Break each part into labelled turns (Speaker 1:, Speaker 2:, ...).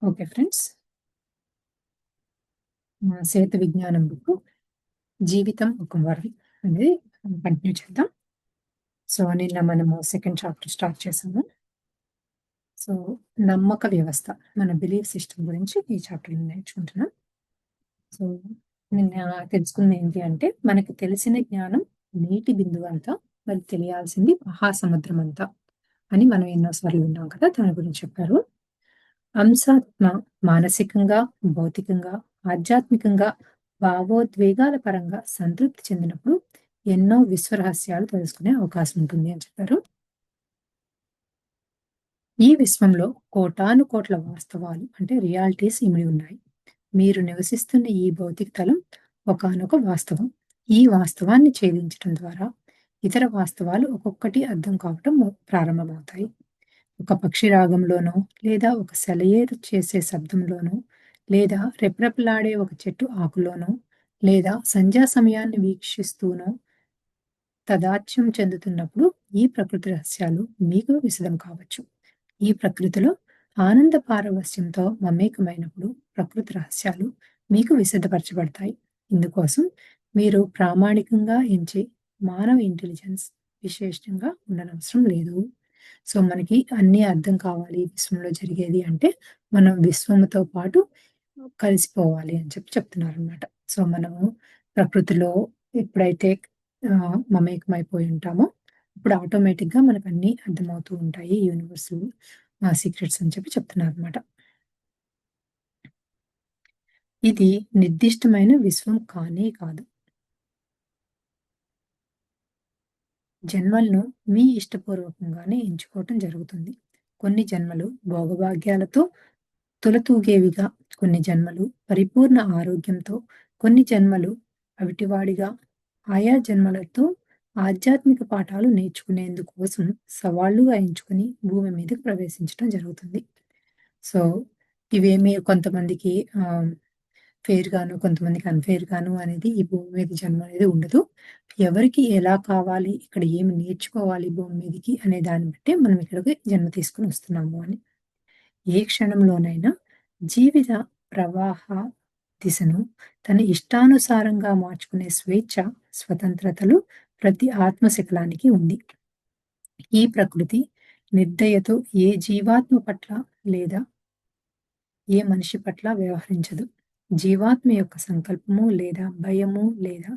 Speaker 1: Okay friends. Setu విజ్ఞానం book 'జీవితం ఒక వరం' అనేది కంటిన్యూ చేద్దాం. సో, నిన్న మనము సెకండ్ చాప్టర్ స్టార్ట్ చేసాము. సో, నమ్మక వ్యవస్థ మన బిలీఫ్ సిస్టమ్ గురించి ఈ చాప్టర్‌లో నేర్చుకుంటున్నాం. సో, నిన్న తెలుసుకుంది ఏంటి అంటే, మనకు తెలిసిన జ్ఞానం నీటి బిందువంత, మరి తెలియాల్సింది మహాసముద్రం అంతా అని మనం ఎన్నో సార్లు విన్నాం కదా! దాని గురించి చెప్పారు. అంశాత్మ మానసికంగా, భౌతికంగా, ఆధ్యాత్మికంగా, భావోద్వేగాల పరంగా సంతృప్తి చెందినప్పుడు ఎన్నో విశ్వరహస్యాలు తెలుసుకునే అవకాశం ఉంటుంది అని చెప్పారు. ఈ విశ్వంలో కోటాను కోట్ల వాస్తవాలు అంటే రియాలిటీస్ ఇమిడి ఉన్నాయి. మీరు నివసిస్తున్న ఈ భౌతిక తలం ఒకానొక వాస్తవం. ఈ వాస్తవాన్ని ఛేదించడం ద్వారా ఇతర వాస్తవాలు ఒక్కొక్కటి అర్థం కావటం ప్రారంభమవుతాయి. ఒక పక్షి రాగంలోనో, లేదా ఒక సెలయేరు చేసే శబ్దంలోనో, లేదా రెపరెపలాడే ఒక చెట్టు ఆకులోనో, లేదా సంధ్యా సమయాన్ని వీక్షిస్తూనో తదాత్మ్యం చెందుతున్నప్పుడు ఈ ప్రకృతి రహస్యాలు మీకు విశదం కావచ్చు. ఈ ప్రకృతిలో ఆనంద పారవస్యంతో మమేకమైనప్పుడు ప్రకృతి రహస్యాలు మీకు విశదపరచబడతాయి. ఇందుకోసం మీరు ప్రామాణికంగా ఎంచే మానవ ఇంటెలిజెన్స్ విశేషంగా ఉండనవసరం లేదు. సో, మనకి అన్నీ అర్థం కావాలి విశ్వంలో జరిగేది అంటే, మనం విశ్వముతో పాటు కలిసిపోవాలి అని చెప్తున్నారనమాట. సో, మనము ప్రకృతిలో ఎప్పుడైతే మమేకమైపోయి ఉంటామో, అప్పుడు ఆటోమేటిక్‌గా మనకన్నీ అర్థమవుతూ ఉంటాయి. యూనివర్సల్ సీక్రెట్స్ అని చెప్తున్నారనమాట. ఇది నిర్దిష్టమైన విశ్వం కానే కాదు. జన్మలను మీ ఇష్టపూర్వకంగానే ఎంచుకోవటం జరుగుతుంది. కొన్ని జన్మలు భోగభాగ్యాలతో తులతూగేవిగా, కొన్ని జన్మలు పరిపూర్ణ ఆరోగ్యంతో, కొన్ని జన్మలు అవిటివాడిగా, ఆయా జన్మలతో ఆధ్యాత్మిక పాఠాలు నేర్చుకునేందుకోసం సవాళ్లుగా ఎంచుకుని భూమి మీదకి ప్రవేశించడం జరుగుతుంది. సో, ఇవేమి కొంతమందికి ఫెయిర్ గాను, కొంతమందికి అన్‌ఫెయిర్ గాను అనేది ఈ భూమి మీద జన్మ అనేది ఉండదు. ఎవరికి ఎలా కావాలి, ఇక్కడ ఏమి నేర్చుకోవాలి భూమి మీదకి అనే దాన్ని బట్టే మనం ఇక్కడికి జన్మ తీసుకొని వస్తున్నాము అని. ఏ క్షణంలోనైనా జీవిత ప్రవాహ దిశను తన ఇష్టానుసారంగా మార్చుకునే స్వేచ్ఛ, స్వతంత్రతలు ప్రతి ఆత్మశకలానికి ఉంది. ఈ ప్రకృతి నిర్దయతో ఏ జీవాత్మ పట్ల లేదా ఏ మనిషి పట్ల వ్యవహరించదు. జీవాత్మ యొక్క సంకల్పము లేదా భయము లేదా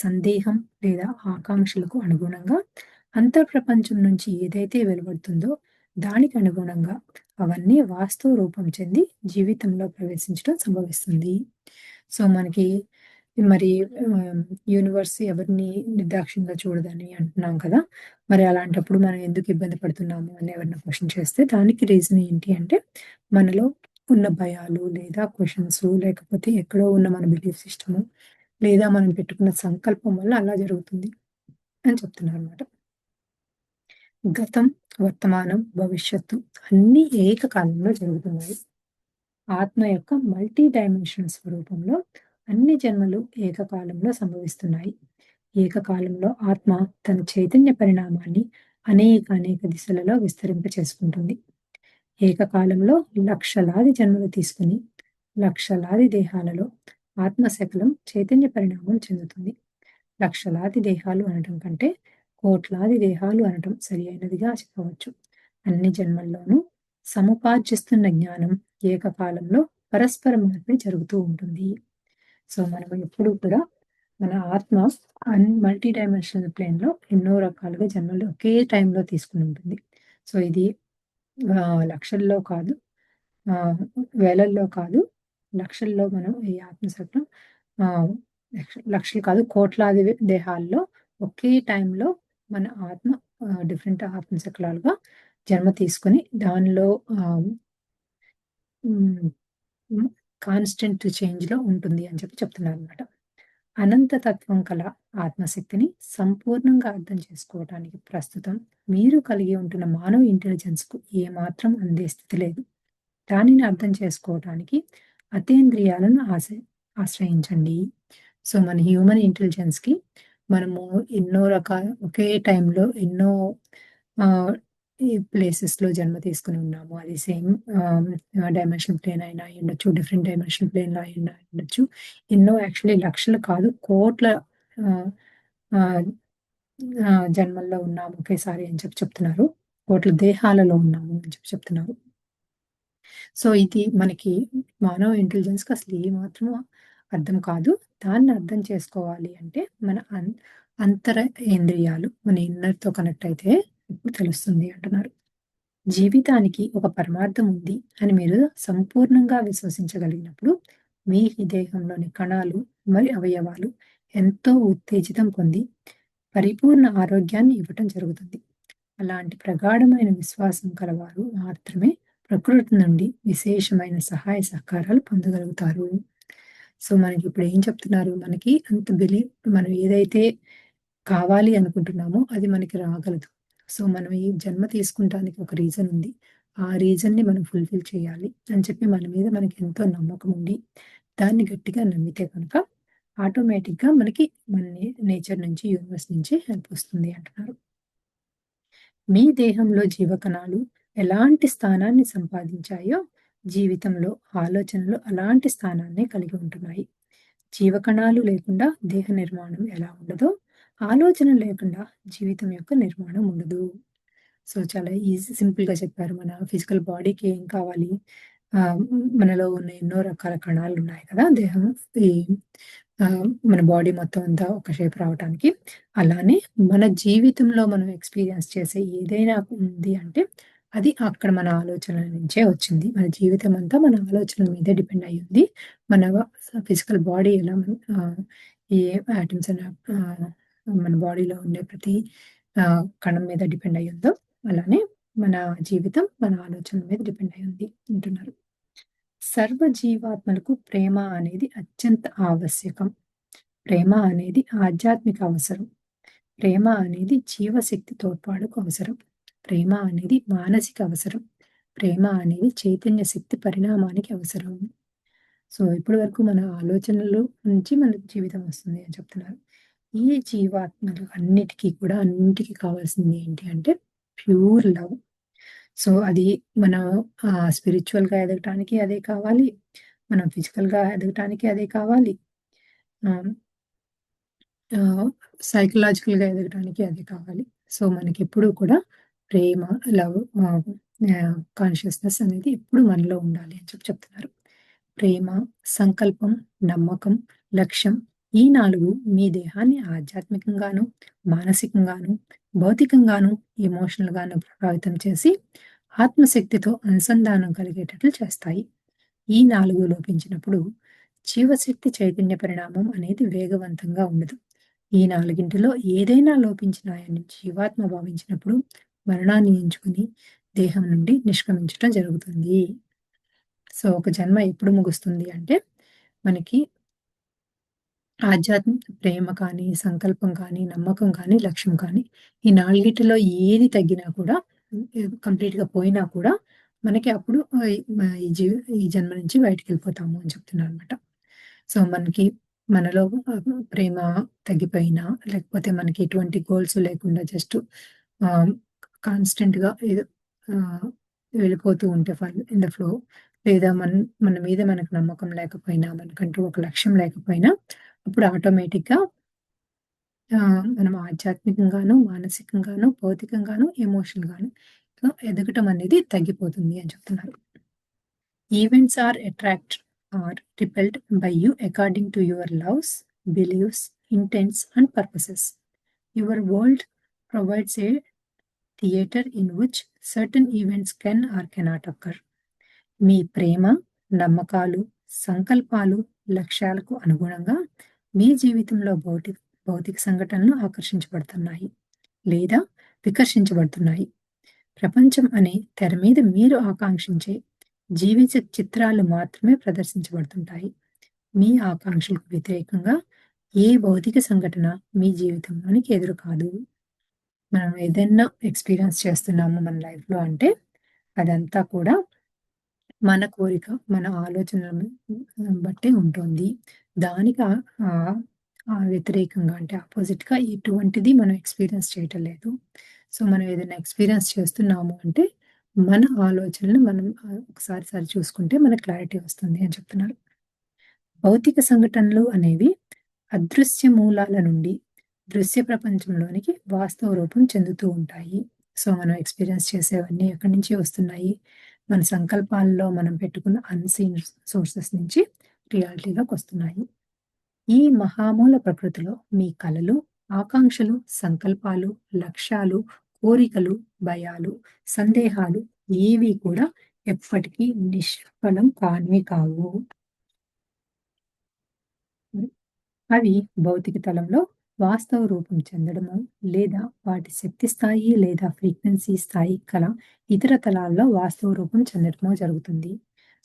Speaker 1: సందేహం లేదా ఆకాంక్షలకు అనుగుణంగా అంతర్ప్రపంచం నుంచి ఏదైతే వెలువడుతుందో దానికి అనుగుణంగా అవన్నీ వాస్తవ రూపం చెంది జీవితంలో ప్రవేశించడం సంభవిస్తుంది. సో, మనకి మరి యూనివర్స్ ఎవరిని నిర్దాక్షిణ్యంగా చూడదని అంటున్నాం కదా! మరి అలాంటప్పుడు మనం ఎందుకు ఇబ్బంది పడుతున్నాము అని ఎవరైనా క్వెషన్ చేస్తే దానికి రీజన్ ఏంటి అంటే, మనలో ఉన్న భయాలు లేదా క్వెషన్స్ లేకపోతే ఎక్కడో ఉన్న మన బిలీఫ్ సిస్టము లేదా మనం పెట్టుకున్న సంకల్పం వల్ల అలా జరుగుతుంది అని చెప్తున్నారనమాట. గతం, వర్తమానం, భవిష్యత్తు అన్నీ ఏకకాలంలో జరుగుతున్నాయి. ఆత్మ యొక్క మల్టీ డైమెన్షనల్ స్వరూపంలో అన్ని జన్మలు ఏకకాలంలో సంభవిస్తున్నాయి. ఏకకాలంలో ఆత్మ తన చైతన్య పరిణామాన్ని అనేక దిశలలో విస్తరింపచేసుకుంటుంది. ఏకకాలంలో లక్షలాది జన్మలు తీసుకుని లక్షలాది దేహాలలో ఆత్మశకలం చైతన్య పరిణామం చెందుతుంది. లక్షలాది దేహాలు అనటం కంటే కోట్లాది దేహాలు అనటం సరి అయినదిగా చెప్పవచ్చు. అన్ని జన్మల్లోనూ సముపార్జిస్తున్న జ్ఞానం ఏకకాలంలో పరస్పర మార్పిడి జరుగుతూ ఉంటుంది. సో, మనం ఎప్పుడూ కూడా మన ఆత్మ మల్టీ డైమెన్షనల్ ప్లేన్‌లో ఎన్నో రకాలుగా జన్మలు ఒకే టైంలో తీసుకొని ఉంటుంది. సో, ఇది లక్షల్లో కాదు, వేలల్లో కాదు, లక్షల్లో మనం ఈ ఆత్మశకలం ఆహ్, లక్షలు కాదు కోట్లాది దేహాల్లో ఒకే టైంలో మన ఆత్మ డిఫరెంట్ ఆత్మశకలాలుగా జన్మ తీసుకొని దానిలో హ్మ్. హ్మ్. కాన్స్టెంట్ చేంజ్‌లో ఉంటుంది అని చెప్తున్నారనమాట. అనంత తత్వం కల ఆత్మశక్తిని సంపూర్ణంగా అర్థం చేసుకోవటానికి ప్రస్తుతం మీరు కలిగి ఉంటున్న మానవ ఇంటెలిజెన్స్‌కు ఏమాత్రం అందే స్థితి లేదు. దానిని అర్థం చేసుకోవటానికి అతీంద్రియాలను ఆశ్రయించండి. సో, మన హ్యూమన్ ఇంటెలిజెన్స్‌కి మనము ఎన్నో రకాల ఒకే టైంలో ఎన్నో ఆహ్, ఈ ప్లేసెస్‌లో జన్మ తీసుకొని ఉన్నాము. అది సేమ్ డైమెన్షనల్ ప్లేన్ అయినా అయ్యుండొచ్చు. డిఫరెంట్ డైమెన్షనల్ ప్లేన్‌లో అయినా అయ్యుండొచ్చు. ఎన్నో యాక్చువల్లీ లక్షలు కాదు, కోట్ల ఆహ్, ఆహ్, జన్మల్లో ఉన్నాము ఒకేసారి అని చెప్తున్నారు. కోట్ల దేహాలలో ఉన్నాము అని చెప్తున్నారు. సో, ఇది మనకి మానవ ఇంటెలిజెన్స్‌కి అసలు ఏ మాత్రం అర్థం కాదు. దాన్ని అర్థం చేసుకోవాలి అంటే మన అంతరేంద్రియాలు, మన ఇన్నర్‌తో కనెక్ట్ అయితే ఇప్పుడు తెలుస్తుంది అంటున్నారు. జీవితానికి ఒక పరమార్థం ఉంది అని మీరు సంపూర్ణంగా విశ్వసించగలిగినప్పుడు, మీ దేహంలోని కణాలు, మరి అవయవాలు ఎంతో ఉత్తేజితం పొంది పరిపూర్ణ ఆరోగ్యాన్ని ఇవ్వటం జరుగుతుంది. అలాంటి ప్రగాఢమైన విశ్వాసం కలవారు మాత్రమే ప్రకృతి నుండి విశేషమైన సహాయ సహకారాలు పొందగలుగుతారు. సో, మనకిప్పుడు ఏం చెప్తున్నారు? మనకి అంత మనం ఏదైతే కావాలి అనుకుంటున్నామో అది మనకి రాగలదు. సో, మనం ఈ జన్మ తీసుకుంటానికి ఒక రీజన్ ఉంది. ఆ రీజన్‌ని మనం ఫుల్‌ఫిల్ చేయాలి అని చెప్పి మన మీద మనకి ఎంతో నమ్మకం ఉండి, దాన్ని గట్టిగా నమ్మితే కనుక ఆటోమేటిక్‌గా మనకి మన నేచర్ నుంచి, యూనివర్స్ నుంచి హెల్ప్ వస్తుంది అంటున్నారు. మీ దేహంలో జీవకణాలు ఎలాంటి స్థానాన్ని సంపాదించాయో, జీవితంలో ఆలోచనలు అలాంటి స్థానాన్నే కలిగి ఉంటున్నాయి. జీవకణాలు లేకుండా దేహ నిర్మాణం ఎలా ఉండదో, ఆలోచన లేకుండా జీవితం యొక్క నిర్మాణం ఉండదు. సో, చాలా సింపుల్‌గా చెప్పారు. మన ఫిజికల్ బాడీకి ఏం కావాలి? మనలో ఉన్న ఎన్నో రకాల కణాలున్నాయి కదా! ఈ మన బాడీ మొత్తం అంతా ఒక షేప్ రావటానికి. అలానే మన జీవితంలో మనం ఎక్స్‌పీరియన్స్ చేసే ఏదైనా ఉంది అంటే, అది అక్కడ మన ఆలోచనల నుంచే వచ్చింది. మన జీవితం అంతా మన ఆలోచనల మీదే డిపెండ్ అయ్యి ఉంది. మన ఫిజికల్ బాడీ ఎలా ఏ యాటమ్స్ మన బాడీలో ఉండే ప్రతి కణం మీద డిపెండ్ అయ్యి ఉందో, అలానే మన జీవితం మన ఆలోచనల మీద డిపెండ్ అయ్యి ఉంది అంటున్నారు. సర్వ జీవాత్మలకు ప్రేమ అనేది అత్యంత ఆవశ్యకం. ప్రేమ అనేది ఆధ్యాత్మిక అవసరం. ప్రేమ అనేది జీవశక్తి తోడ్పాటుకు అవసరం. ప్రేమ అనేది మానసిక అవసరం. ప్రేమ అనేది చైతన్య శక్తి పరిణామానికి అవసరం. సో, ఇప్పటి వరకు మన ఆలోచనలు నుంచి మన జీవితం వస్తుంది అని చెప్తున్నారు. ఈ జీవాత్మలు అన్నిటికి కావాల్సింది ఏంటి అంటే ప్యూర్ లవ్. సో, అది మనం స్పిరిచ్యువల్‌గా ఎదగటానికి అదే కావాలి. మనం ఫిజికల్‌గా ఎదగటానికి అదే కావాలి. ఆహ్, ఆహ్, సైకలాజికల్‌గా ఎదగటానికి అదే కావాలి. సో, మనకెప్పుడూ కూడా ప్రేమ, లవ్ కాన్షియస్‌నెస్ అనేది ఎప్పుడు మనలో ఉండాలి అని చెప్తున్నారు. ప్రేమ, సంకల్పం, నమ్మకం, లక్ష్యం ఈ 4 మీ దేహాన్ని ఆధ్యాత్మికంగాను, మానసికంగాను, భౌతికంగాను, ఎమోషనల్‌గాను ప్రభావితం చేసి ఆత్మశక్తితో అనుసంధానం కలిగేటట్లు చేస్తాయి. ఈ 4 లోపించినప్పుడు జీవశక్తి చైతన్య పరిణామం అనేది వేగవంతంగా ఉండదు. ఈ నాలుగింటిలో ఏదైనా లోపించినాయని జీవాత్మ భావించినప్పుడు మరణాన్ని ఎంచుకుని దేహం నుండి నిష్క్రమించటం జరుగుతుంది. సో, ఒక జన్మ ఎప్పుడు ముగుస్తుంది అంటే, మనకి ఆధ్యాత్మిక ప్రేమ కానీ, సంకల్పం కానీ, నమ్మకం కానీ, లక్ష్యం కానీ, ఈ నాలుగిటిలో ఏది తగ్గినా కూడా కంప్లీట్‌గా పోయినా కూడా, మనకి అప్పుడు ఈ జన్మ నుంచి బయటికెళ్ళిపోతాము అని చెప్తున్నారనమాట. సో, మనకి మనలో ప్రేమ తగ్గిపోయినా, లేకపోతే మనకి ఎటువంటి గోల్స్ లేకుండా జస్ట్ ఆహ్, కాన్స్టెంట్‌గా ఏదో ఆహ్, వెళ్ళిపోతూ ఉంటే ఇన్ ద ఫ్లో, లేదా మన మీద మనకు నమ్మకం లేకపోయినా, మనకంటూ ఒక లక్ష్యం లేకపోయినా, అప్పుడు ఆటోమేటిక్‌గా మనం ఆధ్యాత్మికంగాను, మానసికంగాను, భౌతికంగాను, ఎమోషనల్‌గాను ఎదగటం అనేది తగ్గిపోతుంది అని చెప్తున్నారు. Events are attract or repelled by you according to your loves, beliefs, intents and purposes. Your world provides a theatre in which certain events can or cannot occur. మీ ప్రేమ, నమ్మకాలు, సంకల్పాలు, లక్ష్యాలకు అనుగుణంగా మీ జీవితంలో భౌతిక సంఘటనలు ఆకర్షించబడుతున్నాయి లేదా వికర్షించబడుతున్నాయి. ప్రపంచం అనే తెర మీద మీరు ఆకాంక్షించే జీవిత చిత్రాలు మాత్రమే ప్రదర్శించబడుతుంటాయి. మీ ఆకాంక్షలకు వ్యతిరేకంగా ఏ భౌతిక సంఘటన మీ జీవితంలోనికి ఎదురు కాదు. మనం ఏదైనా ఎక్స్‌పీరియన్స్ చేస్తున్నాము మన లైఫ్‌లో అంటే అదంతా కూడా మన కోరిక, మన ఆలోచనలను బట్టి ఉంటుంది. దానికి వ్యతిరేకంగా అంటే అపోజిట్‌గా ఎటువంటిది మనం ఎక్స్‌పీరియన్స్ చేయటం లేదు. సో, మనం ఏదైనా ఎక్స్‌పీరియన్స్ చేస్తున్నాము అంటే, మన ఆలోచనలు మనం ఒకసారి సరిచూసుకుంటే మనకు క్లారిటీ వస్తుంది అని చెప్తున్నారు. భౌతిక సంఘటనలు అనేవి అదృశ్య మూలాల నుండి దృశ్య ప్రపంచంలోనికి వాస్తవ రూపం చెందుతూ ఉంటాయి. సో, మనం ఎక్స్‌పీరియన్స్ చేసేవన్నీ ఎక్కడి నుంచి వస్తున్నాయి? మన సంకల్పాల్లో మనం పెట్టుకున్న అన్‌సీన్ సోర్సెస్ నుంచి రియాలిటీలోకొస్తున్నాయి. ఈ మహామూల ప్రకృతిలో మీ కలలు, ఆకాంక్షలు, సంకల్పాలు, లక్ష్యాలు, కోరికలు, భయాలు, సందేహాలు ఏవి కూడా ఎప్పటికీ నిష్ఫలం కానివి కావు. అవి భౌతిక తలంలో వాస్తవ రూపం చెందడము, లేదా వాటి శక్తి స్థాయి లేదా ఫ్రీక్వెన్సీ స్థాయి కల ఇతర తలాల్లో వాస్తవ రూపం చెందడమో జరుగుతుంది.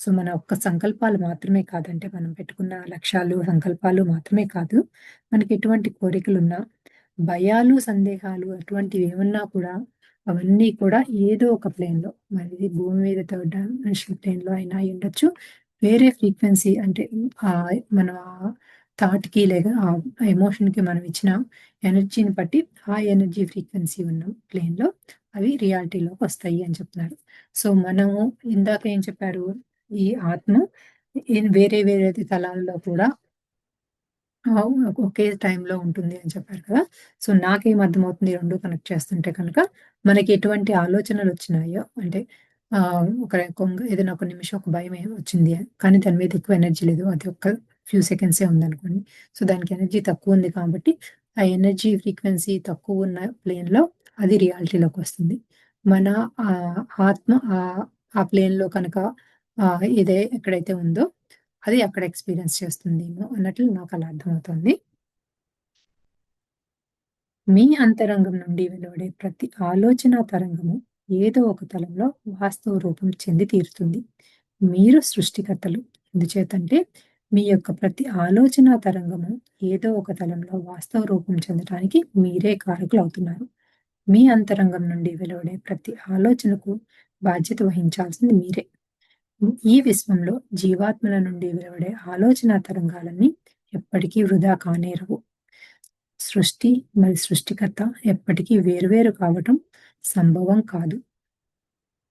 Speaker 1: సో, మన ఒక్క సంకల్పాలు మాత్రమే కాదంటే, మనం పెట్టుకున్న లక్ష్యాలు, సంకల్పాలు మాత్రమే కాదు. మనకి ఎటువంటి కోరికలున్నా, భయాలు, సందేహాలు అటువంటివి ఏమన్నా కూడా అవన్నీ కూడా ఏదో ఒక ప్లేన్‌లో మరి భూమి మీద థర్డ్ డైమెన్షనల్ ప్లేన్‌లో అయినా అయ్యుండొచ్చు. వేరే ఫ్రీక్వెన్సీ అంటే మన థాట్‌కి లేదా ఆ ఎమోషన్‌కి మనం ఇచ్చిన ఎనర్జీని బట్టి ఆ ఎనర్జీ ఫ్రీక్వెన్సీ ఉన్న ప్లేన్‌లో అవి రియాలిటీలోకొస్తాయి అని చెప్తున్నారు. సో, మనము ఇందాక ఏం చెప్పారు? ఈ ఆత్మ వేరే వేరే తలాల్లో కూడా ఒకే టైంలో ఉంటుంది అని చెప్పారు కదా! సో, నాకేం అర్థమవుతుంది 2 కనెక్ట్ చేస్తుంటే కనుక, మనకి ఎటువంటి ఆలోచనలొచ్చినాయో అంటే ఒక ఏదైనా ఒక నిమిషం ఒక భయమే వచ్చింది. కానీ దాని మీద ఎక్కువ ఎనర్జీ లేదు. అది ఒక్క ఫ్యూ సెకండ్సే ఉందనుకోండి. సో, దానికి ఎనర్జీ తక్కువుంది కాబట్టి, ఆ ఎనర్జీ ఫ్రీక్వెన్సీ తక్కువున్న ప్లేన్‌లో అది రియాలిటీలోకొస్తుంది. మన ఆత్మ ఆ ప్లేన్‌లో కనుక ఎక్కడైతే ఉందో అది అక్కడ ఎక్స్‌పీరియన్స్ చేస్తుందేమో అన్నట్లు నాకలా అర్థమవుతోంది. మీ అంతరంగం నుండి వెలువడే ప్రతి ఆలోచనా తరంగము ఏదో ఒక తలంలో వాస్తవ రూపం చెంది తీరుతుంది. మీరు సృష్టికర్తలు. ఎందుచేతంటే మీ యొక్క ప్రతి ఆలోచనా తరంగము ఏదో ఒక తలంలో వాస్తవ రూపం చెందటానికి మీరే కారకులవుతున్నారు. మీ అంతరంగం నుండి వెలువడే ప్రతి ఆలోచనకు బాధ్యత వహించాల్సింది మీరే. ఈ విశ్వంలో జీవాత్మల నుండి వెలువడే ఆలోచనా తరంగాలన్నీ ఎప్పటికీ వృధా కానేరవు. సృష్టి మరి సృష్టికర్త ఎప్పటికీ వేరువేరు కావటం సంభవం కాదు.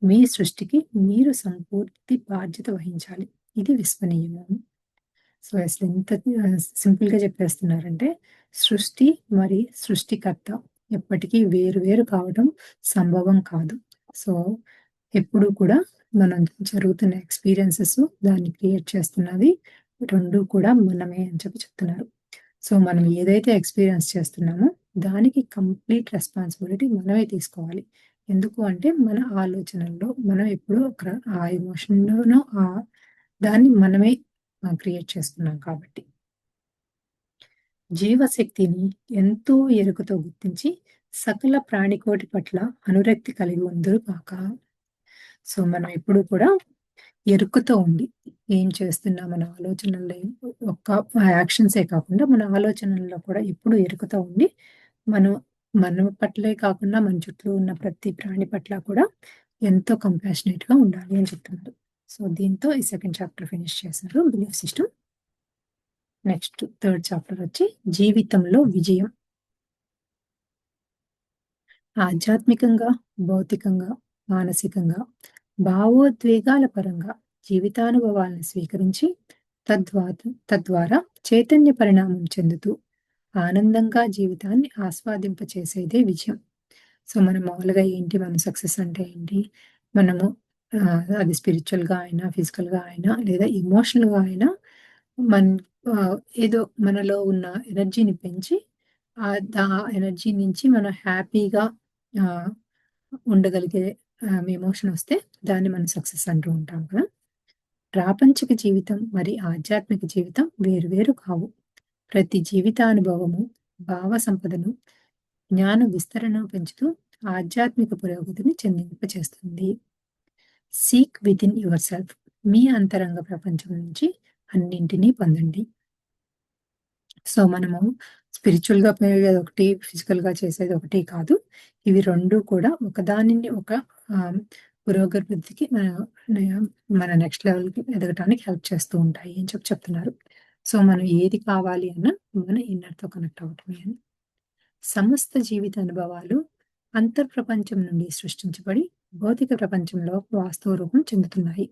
Speaker 1: మీ సృష్టికి మీరు సంపూర్తి బాధ్యత వహించాలి. ఇది విశ్వనీయము. సో, అసలెంత సింపుల్‌గా చెప్పేస్తున్నారంటే, సృష్టి మరి సృష్టికర్త ఎప్పటికీ వేరు వేరు కావడం సంభవం కాదు. సో, ఎప్పుడూ కూడా మనం జరుగుతున్న ఎక్స్‌పీరియన్సెస్ దాన్ని క్రియేట్ చేస్తున్నది 2 కూడా మనమే అని చెప్తున్నారు. సో, మనం ఏదైతే ఎక్స్‌పీరియన్స్ చేస్తున్నామో దానికి కంప్లీట్ రెస్పాన్సిబిలిటీ మనమే తీసుకోవాలి. ఎందుకు అంటే మన ఆలోచనల్లో మనం ఎప్పుడూ ఆ ఎమోషన్‌లోనో దాన్ని మనమే క్రియేట్ చేసుకున్నాం కాబట్టి. జీవశక్తిని ఎంతో ఎరుకతో గుర్తించి సకల ప్రాణికోటి పట్ల అనురక్తి కలిగి ఉందురు గాక. సో, మనం ఎప్పుడూ కూడా ఎరుకతో ఉండి, ఏం చేస్తున్నా మన ఆలోచనల్లో ఒక్క యాక్షన్సే కాకుండా, మన ఆలోచనల్లో కూడా ఎప్పుడూ ఎరుకతో ఉండి, మనం మన పట్లే కాకుండా మన చుట్టూ ఉన్న ప్రతి ప్రాణి పట్ల కూడా ఎంతో కంపాషనేట్‌గా ఉండాలి అని చెప్తున్నారు. సో, దీంతో ఈ సెకండ్ చాప్టర్ ఫినిష్ చేశారు belief system. Next third chapter వచ్చి జీవితంలో విజయం. ఆధ్యాత్మికంగా, భౌతికంగా, మానసికంగా, భావోద్వేగాల పరంగా జీవితానుభవాలను స్వీకరించి తద్వారా చైతన్య పరిణామం చెందుతూ ఆనందంగా జీవితాన్ని ఆస్వాదింపచేసేదే విజయం. సో, మనం మామూలుగా ఏంటి మన సక్సెస్ అంటే ఏంటి? మనము అది స్పిరిచ్యువల్‌గా అయినా, ఫిజికల్‌గా అయినా లేదా ఎమోషనల్‌గా అయినా మన్ ఏదో మనలో ఉన్న ఎనర్జీని పెంచి ఎనర్జీ నుంచి మనం హ్యాపీగా ఆహ్, ఉండగలిగే ఎమోషన్ వస్తే దాన్ని మనం సక్సెస్ అంటూ ఉంటాం కదా! ప్రాపంచిక జీవితం మరి ఆధ్యాత్మిక జీవితం వేరు వేరు కావు. ప్రతి జీవితానుభవము భావ సంపదను, జ్ఞాన విస్తరణను పెంచుతూ ఆధ్యాత్మిక పురోగతిని చెందింపచేస్తుంది. Seek within yourself. మీ అంతరంగ ప్రపంచం నుంచి అన్నింటినీ పొందండి. సో, మనము స్పిరిచ్యువల్‌గా పెరిగేదొకటి, ఫిజికల్‌గా చేసేదొకటి కాదు. ఇవి 2 కూడా ఒకదానిని ఒక పురోగతికి మన నెక్స్ట్ లెవెల్‌కి ఎదగటానికి హెల్ప్ చేస్తూ ఉంటాయి అని చెప్తున్నారు. సో, మనం ఏది కావాలి అన్నా మన ఇన్నర్‌తో కనెక్ట్ అవ్వటమే అని. సమస్త జీవిత అనుభవాలు అంతర్ప్రపంచం నుండి సృష్టించబడి భౌతిక ప్రపంచంలో వాస్తవ రూపం చెందుతున్నాయి.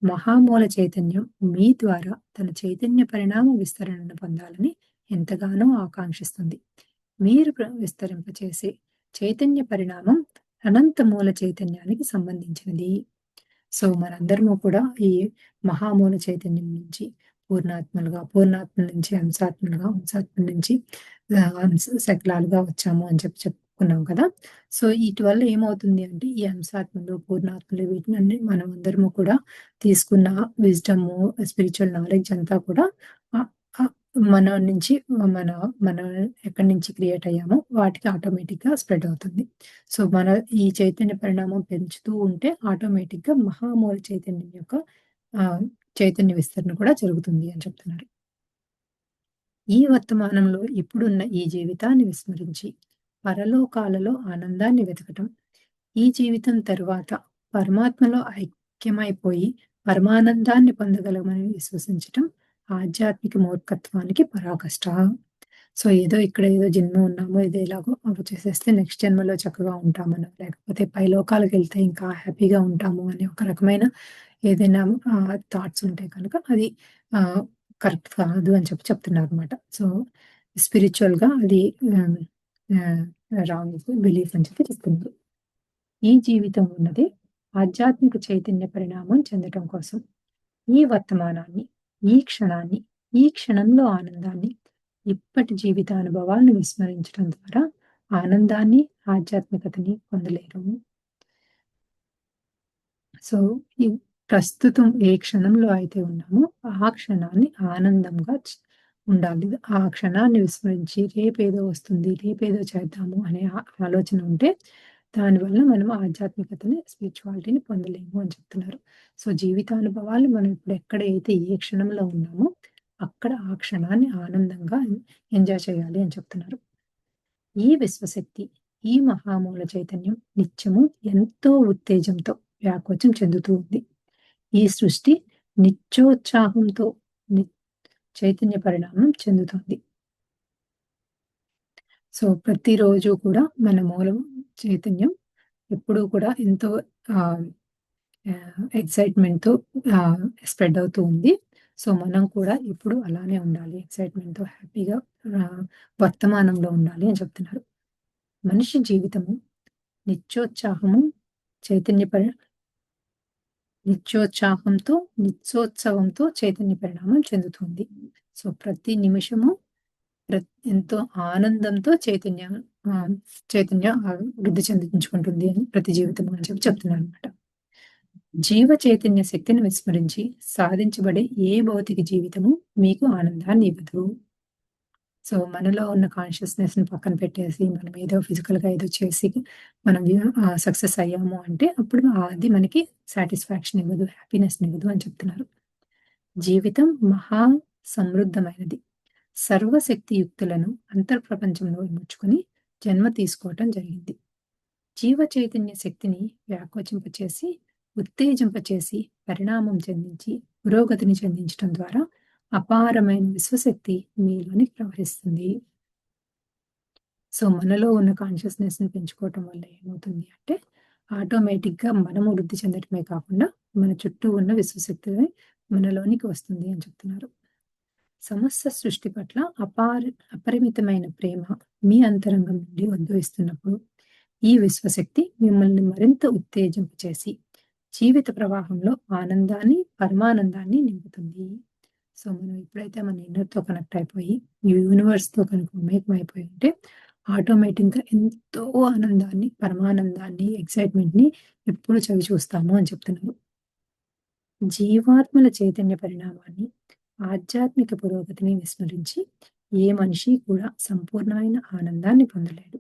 Speaker 1: మహామూల చైతన్యం మీ ద్వారా తన చైతన్య పరిణామ విస్తరణను పొందాలని ఎంతగానో ఆకాంక్షిస్తుంది. మీరు విస్తరింపచేసే చైతన్య పరిణామం అనంత మూల చైతన్యానికి సంబంధించినది. సో, మనందరము కూడా ఈ మహామూల చైతన్యం నుంచి పూర్ణాత్మలుగా, పూర్ణాత్మ నుంచి అంశాత్మలుగా, అంశాత్మ నుంచి శకలాలుగా వచ్చాము అని చెప్పుకున్నాం కదా! సో, ఈటి వల్ల ఏమవుతుంది అంటే, ఈ అంశాత్మలు, పూర్ణాత్మలు వీటినన్ని మనమందరము కూడా తీసుకున్న విజ్డము, స్పిరిచ్యువల్ నాలెడ్జ్ అంతా కూడా ఆహ్, ఆహ్, మన నుంచి మన మన ఎక్కడి నుంచి క్రియేట్ అయ్యామో వాటికి ఆటోమేటిక్‌గా స్ప్రెడ్ అవుతుంది. సో, మన ఈ చైతన్య పరిణామం పెంచుతూ ఉంటే ఆటోమేటిక్‌గా మహామూల చైతన్యం యొక్క ఆహ్, చైతన్య విస్తరణ కూడా జరుగుతుంది అని చెప్తున్నారు. ఈ వర్తమానంలో ఇప్పుడున్న ఈ జీవితాన్ని విస్మరించి, పరలోకాలలో ఆనందాన్ని వెతకటం, ఈ జీవితం తరువాత పరమాత్మలో ఐక్యమైపోయి పరమానందాన్ని పొందగలమని విశ్వసించటం ఆధ్యాత్మిక మూర్ఖత్వానికి పరాకాష్ట. సో, ఏదో ఇక్కడ ఏదో జన్మ ఉన్నాము, ఏదో ఎలాగో అవి చేసేస్తే నెక్స్ట్ జన్మలో చక్కగా ఉంటామనో, లేకపోతే పై లోకాలకెళ్తే ఇంకా హ్యాపీగా ఉంటాము అనే ఒక రకమైన ఏదైనా థాట్స్ ఉంటే కనుక అది ఆహ్, కరెక్ట్ కాదు అని చెప్తున్నారనమాట. సో, స్పిరిచ్యువల్‌గా అది ఆహ్, ఆహ్, రాంగ్ బిలీఫ్ అని చెప్తున్నారు. ఈ జీవితం ఉన్నదే ఆధ్యాత్మిక చైతన్య పరిణామం చెందటం కోసం. ఈ వర్తమానాన్ని, ఈ క్షణాన్ని, ఈ క్షణంలో ఆనందాన్ని, ఇప్పటి జీవితానుభవాలను విస్మరించడం ద్వారా ఆనందాన్ని, ఆధ్యాత్మికతని పొందలేరు. సో, ఈ ప్రస్తుతం ఏ క్షణంలో అయితే ఉన్నామో, ఆ క్షణాన్ని ఆనందంగా ఉండాలి. ఆ క్షణాన్ని విస్మరించి రేపేదో వస్తుంది, రేపేదో చేద్దాము అనే ఆలోచన ఉంటే, దానివల్ల మనం ఆధ్యాత్మికతని, స్పిరిచువాలిటీని పొందలేము అని చెప్తున్నారు. సో, జీవితానుభవాలు మనం ఇప్పుడు ఎక్కడైతే ఏ క్షణంలో ఉన్నామో, అక్కడ ఆ క్షణాన్ని ఆనందంగా ఎంజాయ్ చేయాలి అని చెప్తున్నారు. ఈ విశ్వశక్తి, ఈ మహామూల చైతన్యం నిత్యము ఎంతో ఉత్తేజంతో వ్యాకోచం చెందుతూ ఉంది. ఈ సృష్టి నిత్యోత్సాహంతో ని చైతన్య పరిణామం చెందుతుంది. సో, ప్రతిరోజు కూడా మన మూలం చైతన్యం ఎప్పుడూ కూడా ఎంతో ఆహ్, ఎక్సైట్‌మెంట్‌తో స్ప్రెడ్ అవుతూ ఉంది. సో, మనం కూడా ఎప్పుడు అలానే ఉండాలి. ఎక్సైట్‌మెంట్‌తో హ్యాపీగా ఆహ్, వర్తమానంలో ఉండాలి అని చెప్తున్నారు. మనిషి జీవితము నిత్యోత్సాహము, చైతన్య పరి నిత్యోత్సాహంతో, నిత్యోత్సవంతో చైతన్య పరిణామం చెందుతుంది. సో, ప్రతి నిమిషము ఎంతో ఆనందంతో ఆహ్, చైతన్యం వృద్ధి చెందించుకుంటుంది అని ప్రతి జీవితము అని చెప్తున్నారనమాట. జీవ చైతన్య శక్తిని విస్మరించి సాధించబడే ఏ భౌతిక జీవితము మీకు ఆనందాన్ని ఇవ్వదు. సో, మనలో ఉన్న కాన్షియస్‌నెస్‌ని పక్కన పెట్టేసి, మనం ఏదో ఫిజికల్‌గా ఏదో చేసి మనం సక్సెస్ అయ్యాము అంటే, అప్పుడు అది మనకి సాటిస్ఫాక్షన్ ఇవ్వదు, హ్యాపీనెస్‌ని ఇవ్వదు అని చెప్తున్నారు. జీవితం మహా సమృద్ధమైనది. సర్వశక్తియుక్తులను అంతర్ప్రపంచంలో ఇముడ్చుకొని జన్మ తీసుకోవటం జరిగింది. జీవ చైతన్య శక్తిని వ్యాకోచింపచేసి, ఉత్తేజింపచేసి, పరిణామం చెందించి, పురోగతిని చెందించటం ద్వారా అపారమైన విశ్వశక్తి మీలోనికి ప్రవహిస్తుంది. సో, మనలో ఉన్న కాన్షియస్‌నెస్‌ని పెంచుకోవటం వల్ల ఏమవుతుంది అంటే, ఆటోమేటిక్‌గా మనము వృద్ధి చెందటమే కాకుండా, మన చుట్టూ ఉన్న విశ్వశక్తి మనలోనికి వస్తుంది అని చెప్తున్నారు. సమస్త సృష్టి పట్ల అపరిమితమైన ప్రేమ మీ అంతరంగం నుండి ఉద్భవిస్తున్నప్పుడు, ఈ విశ్వశక్తి మిమ్మల్ని మరింత ఉత్తేజింపచేసి, జీవిత ప్రవాహంలో ఆనందాన్ని, పరమానందాన్ని నింపుతుంది. సో, మనం ఎప్పుడైతే మన ఇన్నర్‌తో కనెక్ట్ అయిపోయి, యూనివర్స్‌తో కనుక మమేకమైపోయి ఉంటే, ఆటోమేటిక్‌గా ఎంతో ఆనందాన్ని, పరమానందాన్ని, ఎక్సైట్‌మెంట్‌ని ఎప్పుడు చవి చూస్తాము అని చెప్తున్నారు. జీవాత్మల చైతన్య పరిణామాన్ని, ఆధ్యాత్మిక పురోగతిని విస్మరించి, ఏ మనిషి కూడా సంపూర్ణమైన ఆనందాన్ని పొందలేడు.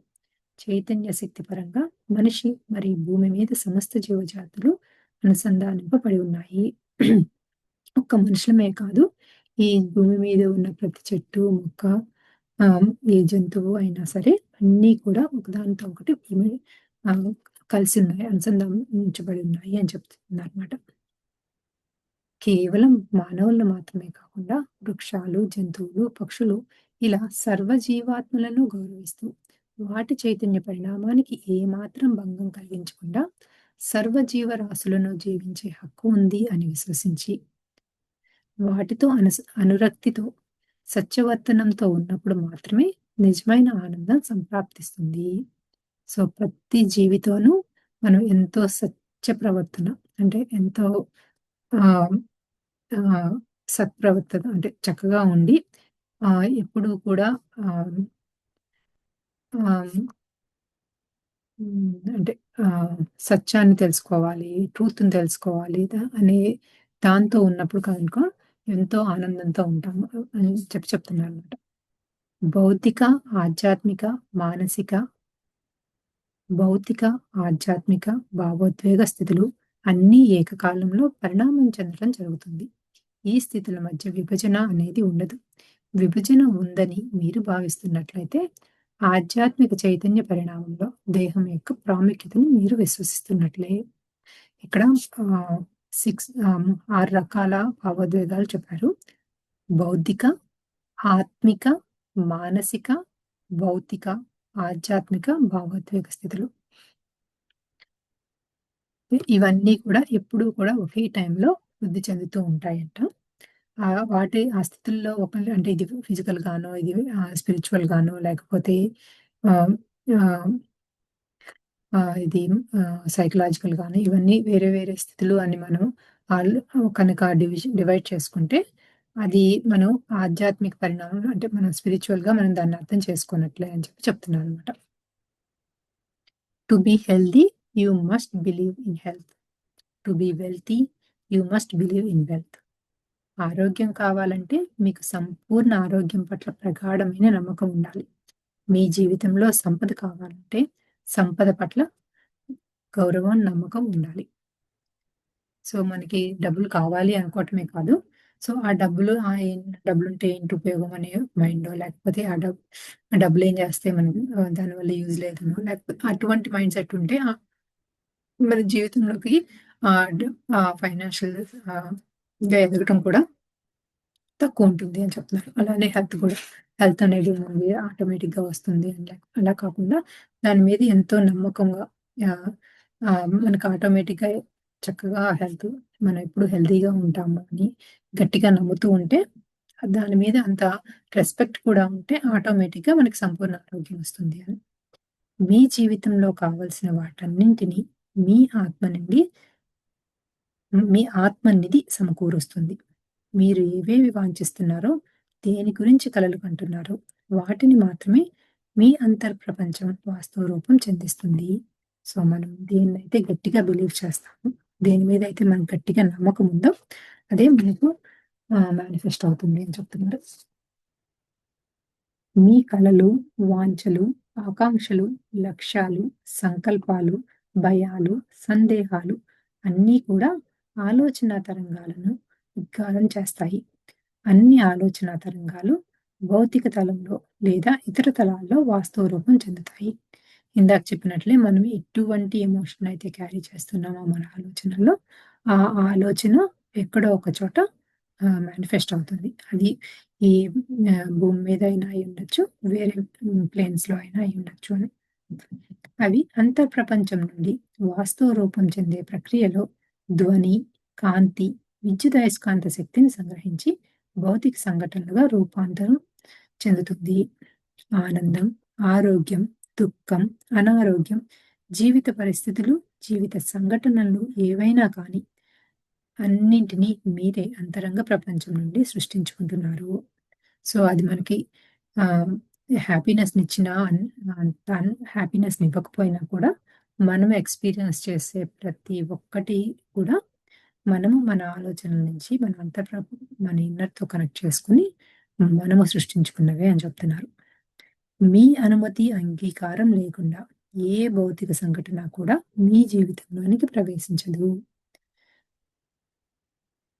Speaker 1: చైతన్య శక్తి పరంగా మనిషి మరియు భూమి మీద సమస్త జీవజాతులు అనుసంధానింపబడి ఉన్నాయి. ఒక్క మనుషులమే కాదు, ఈ భూమి మీద ఉన్న ప్రతి చెట్టు, మొక్క, ఏ జంతువు అయినా సరే అన్నీ కూడా ఒకదానితో ఒకటి ఆహ్, కలిసి ఉన్నాయి. అనుసంధానించబడి ఉన్నాయి అని చెప్తున్నారన్నమాట. కేవలం మానవులను మాత్రమే కాకుండా వృక్షాలు, జంతువులు, పక్షులు ఇలా సర్వజీవాత్మలను గౌరవిస్తూ వాటి చైతన్య పరిణామానికి ఏమాత్రం భంగం కలిగించకుండా సర్వజీవరాశులను జీవించే హక్కు ఉంది అని విశ్వసించి, వాటితో అనురక్తితో, సత్యవర్తనంతో ఉన్నప్పుడు మాత్రమే నిజమైన ఆనందం సంప్రాప్తిస్తుంది. సో, ప్రతి జీవితోనూ మనం ఎంతో సత్య ప్రవర్తన అంటే ఎంతో ఆహ్, ఆహ్, సత్ప్రవర్తన అంటే చక్కగా ఉండి ఎప్పుడూ కూడా ఆహ్, ఆహ్, అంటే సత్యాన్ని తెలుసుకోవాలి, ట్రూత్‌ని తెలుసుకోవాలి అనే దాంతో ఉన్నప్పుడు కనుక ఎంతో ఆనందంతో ఉంటాము అని చెప్తున్నానన్నమాట. భౌతిక, ఆధ్యాత్మిక, మానసిక, భౌతిక, ఆధ్యాత్మిక, భావోద్వేగ స్థితులు అన్నీ ఏకకాలంలో పరిణామం చెందడం జరుగుతుంది. ఈ స్థితుల మధ్య విభజన అనేది ఉండదు. విభజన ఉందని మీరు భావిస్తున్నట్లయితే, ఆధ్యాత్మిక చైతన్య పరిణామంలో దేహం యొక్క ప్రాముఖ్యతను మీరు విశ్వసిస్తున్నట్లే. ఇక్కడ 6 రకాల భావోద్వేగాలు చెప్పారు. బౌద్ధిక, ఆత్మిక, మానసిక, భౌతిక, ఆధ్యాత్మిక, భావోద్వేగ స్థితులు. ఇవన్నీ కూడా ఎప్పుడూ కూడా ఒకే టైంలో వృద్ధి చెందుతూ ఉంటాయంట. ఆ స్థితుల్లో ఒకళ్ళు అంటే ఇది ఫిజికల్ గానో, ఇది స్పిరిచువల్ గానో లేకపోతే ఆహ్, ఆహ్, ఇది సైకలాజికల్ గాని ఇవన్నీ వేరే వేరే స్థితులు అని మనం ఆల్ కనుక డివైడ్ చేసుకుంటే, అది మనం ఆధ్యాత్మిక పరిణామం అంటే మనం స్పిరిచువల్‌గా మనం దాన్ని అర్థం చేసుకున్నట్లే అని చెప్తున్నాననమాట. To be healthy you must believe in health. To be wealthy you must believe in wealth. ఆరోగ్యం కావాలంటే మీకు సంపూర్ణ ఆరోగ్యం పట్ల ప్రగాఢమైన నమ్మకం ఉండాలి. మీ జీవితంలో సంపద కావాలంటే సంపద పట్ల గౌరవం, నమ్మకం ఉండాలి. సో, మనకి డబ్బులు కావాలి అనుకోవటమే కాదు. సో, ఆ డబ్బులు డబ్బులుంటే ఏంటి ఉపయోగం అనే మైండో లేకపోతే ఆ డబ్బులేం చేస్తాయి మనకి దానివల్ల యూజ్ లేదనో లేకపోతే అటువంటి మైండ్ సెట్ ఉంటే మన జీవితంలోకి ఫైనాన్షియల్ గా ఎదగటం కూడా తక్కువుంటుంది అని చెప్తున్నారు. అలానే హెల్త్ కూడా. హెల్త్ అనేది మనది ఆటోమేటిక్‌గా వస్తుంది అని అలా కాకుండా దాని మీద ఎంతో నమ్మకంగా ఆహ్, మనకు ఆటోమేటిక్‌గా చక్కగా హెల్త్ మనం ఎప్పుడు హెల్తీగా ఉంటాము అని గట్టిగా నమ్ముతూ ఉంటే దాని మీద అంత రెస్పెక్ట్ కూడా ఉంటే ఆటోమేటిక్‌గా మనకి సంపూర్ణ ఆరోగ్యం వస్తుంది అని. మీ జీవితంలో కావాల్సిన వాటన్నింటిని మీ ఆత్మ నుండి మీ ఆత్మనిధి సమకూరుస్తుంది. మీరు ఏవేవి వాంఛిస్తున్నారో, దేని గురించి కలలు కంటున్నారో, వాటిని మాత్రమే మీ అంతర్ప్రపంచం వాస్తవ రూపం చెందిస్తుంది. సో, మనం దేన్నైతే గట్టిగా బిలీవ్ చేస్తామో, దేని మీదైతే మనకు గట్టిగా నమ్మకం ఉందో, అదే మనకు మేనిఫెస్ట్ అవుతుంది అని చెప్తున్నారు. మీ కలలు, వాంఛలు, ఆకాంక్షలు, లక్ష్యాలు, సంకల్పాలు, భయాలు, సందేహాలు అన్నీ కూడా ఆలోచనా తరంగాలను ఉద్గారం చేస్తాయి. అన్ని ఆలోచనా తరంగాలు భౌతిక తలంలో లేదా ఇతర తలాల్లో వాస్తవ రూపం చెందుతాయి. ఇందాక చెప్పినట్లే మనం ఎటువంటి ఎమోషన్ అయితే క్యారీ చేస్తున్నామో మన ఆలోచనల్లో, ఆ ఆలోచన ఎక్కడో ఒక చోట మేనిఫెస్ట్ అవుతుంది. అది ఈ భూమి మీద అయినా అయ్యుండొచ్చు, వేరే ప్లేన్స్‌లో అయినా అయ్యుండొచ్చు అని. అవి అంతర్ప్రపంచం నుండి వాస్తవ రూపం చెందే ప్రక్రియలో ధ్వని, కాంతి, విద్యుదయస్కాంత శక్తిని సంగ్రహించి భౌతిక సంఘటనలుగా రూపాంతరం చెందుతుంది. ఆనందం, ఆరోగ్యం, దుఃఖం, అనారోగ్యం, జీవిత పరిస్థితులు, జీవిత సంఘటనలు ఏవైనా కానీ అన్నింటినీ మీరే అంతరంగ ప్రపంచం నుండి సృష్టించుకుంటున్నారు. సో, అది మనకి ఆహ్, హ్యాపీనెస్‌నిచ్చినా హ్యాపీనెస్‌ని ఇవ్వకపోయినా కూడా మనం ఎక్స్‌పీరియన్స్ చేసే ప్రతి ఒక్కటి కూడా మనము మన ఆలోచనల నుంచి మన ఇన్నర్‌తో కనెక్ట్ చేసుకొని మనము సృష్టించుకున్నవే అని చెప్తున్నారు. మీ అనుమతి, అంగీకారం లేకుండా ఏ భౌతిక సంఘటన కూడా మీ జీవితంలోనికి ప్రవేశించదు.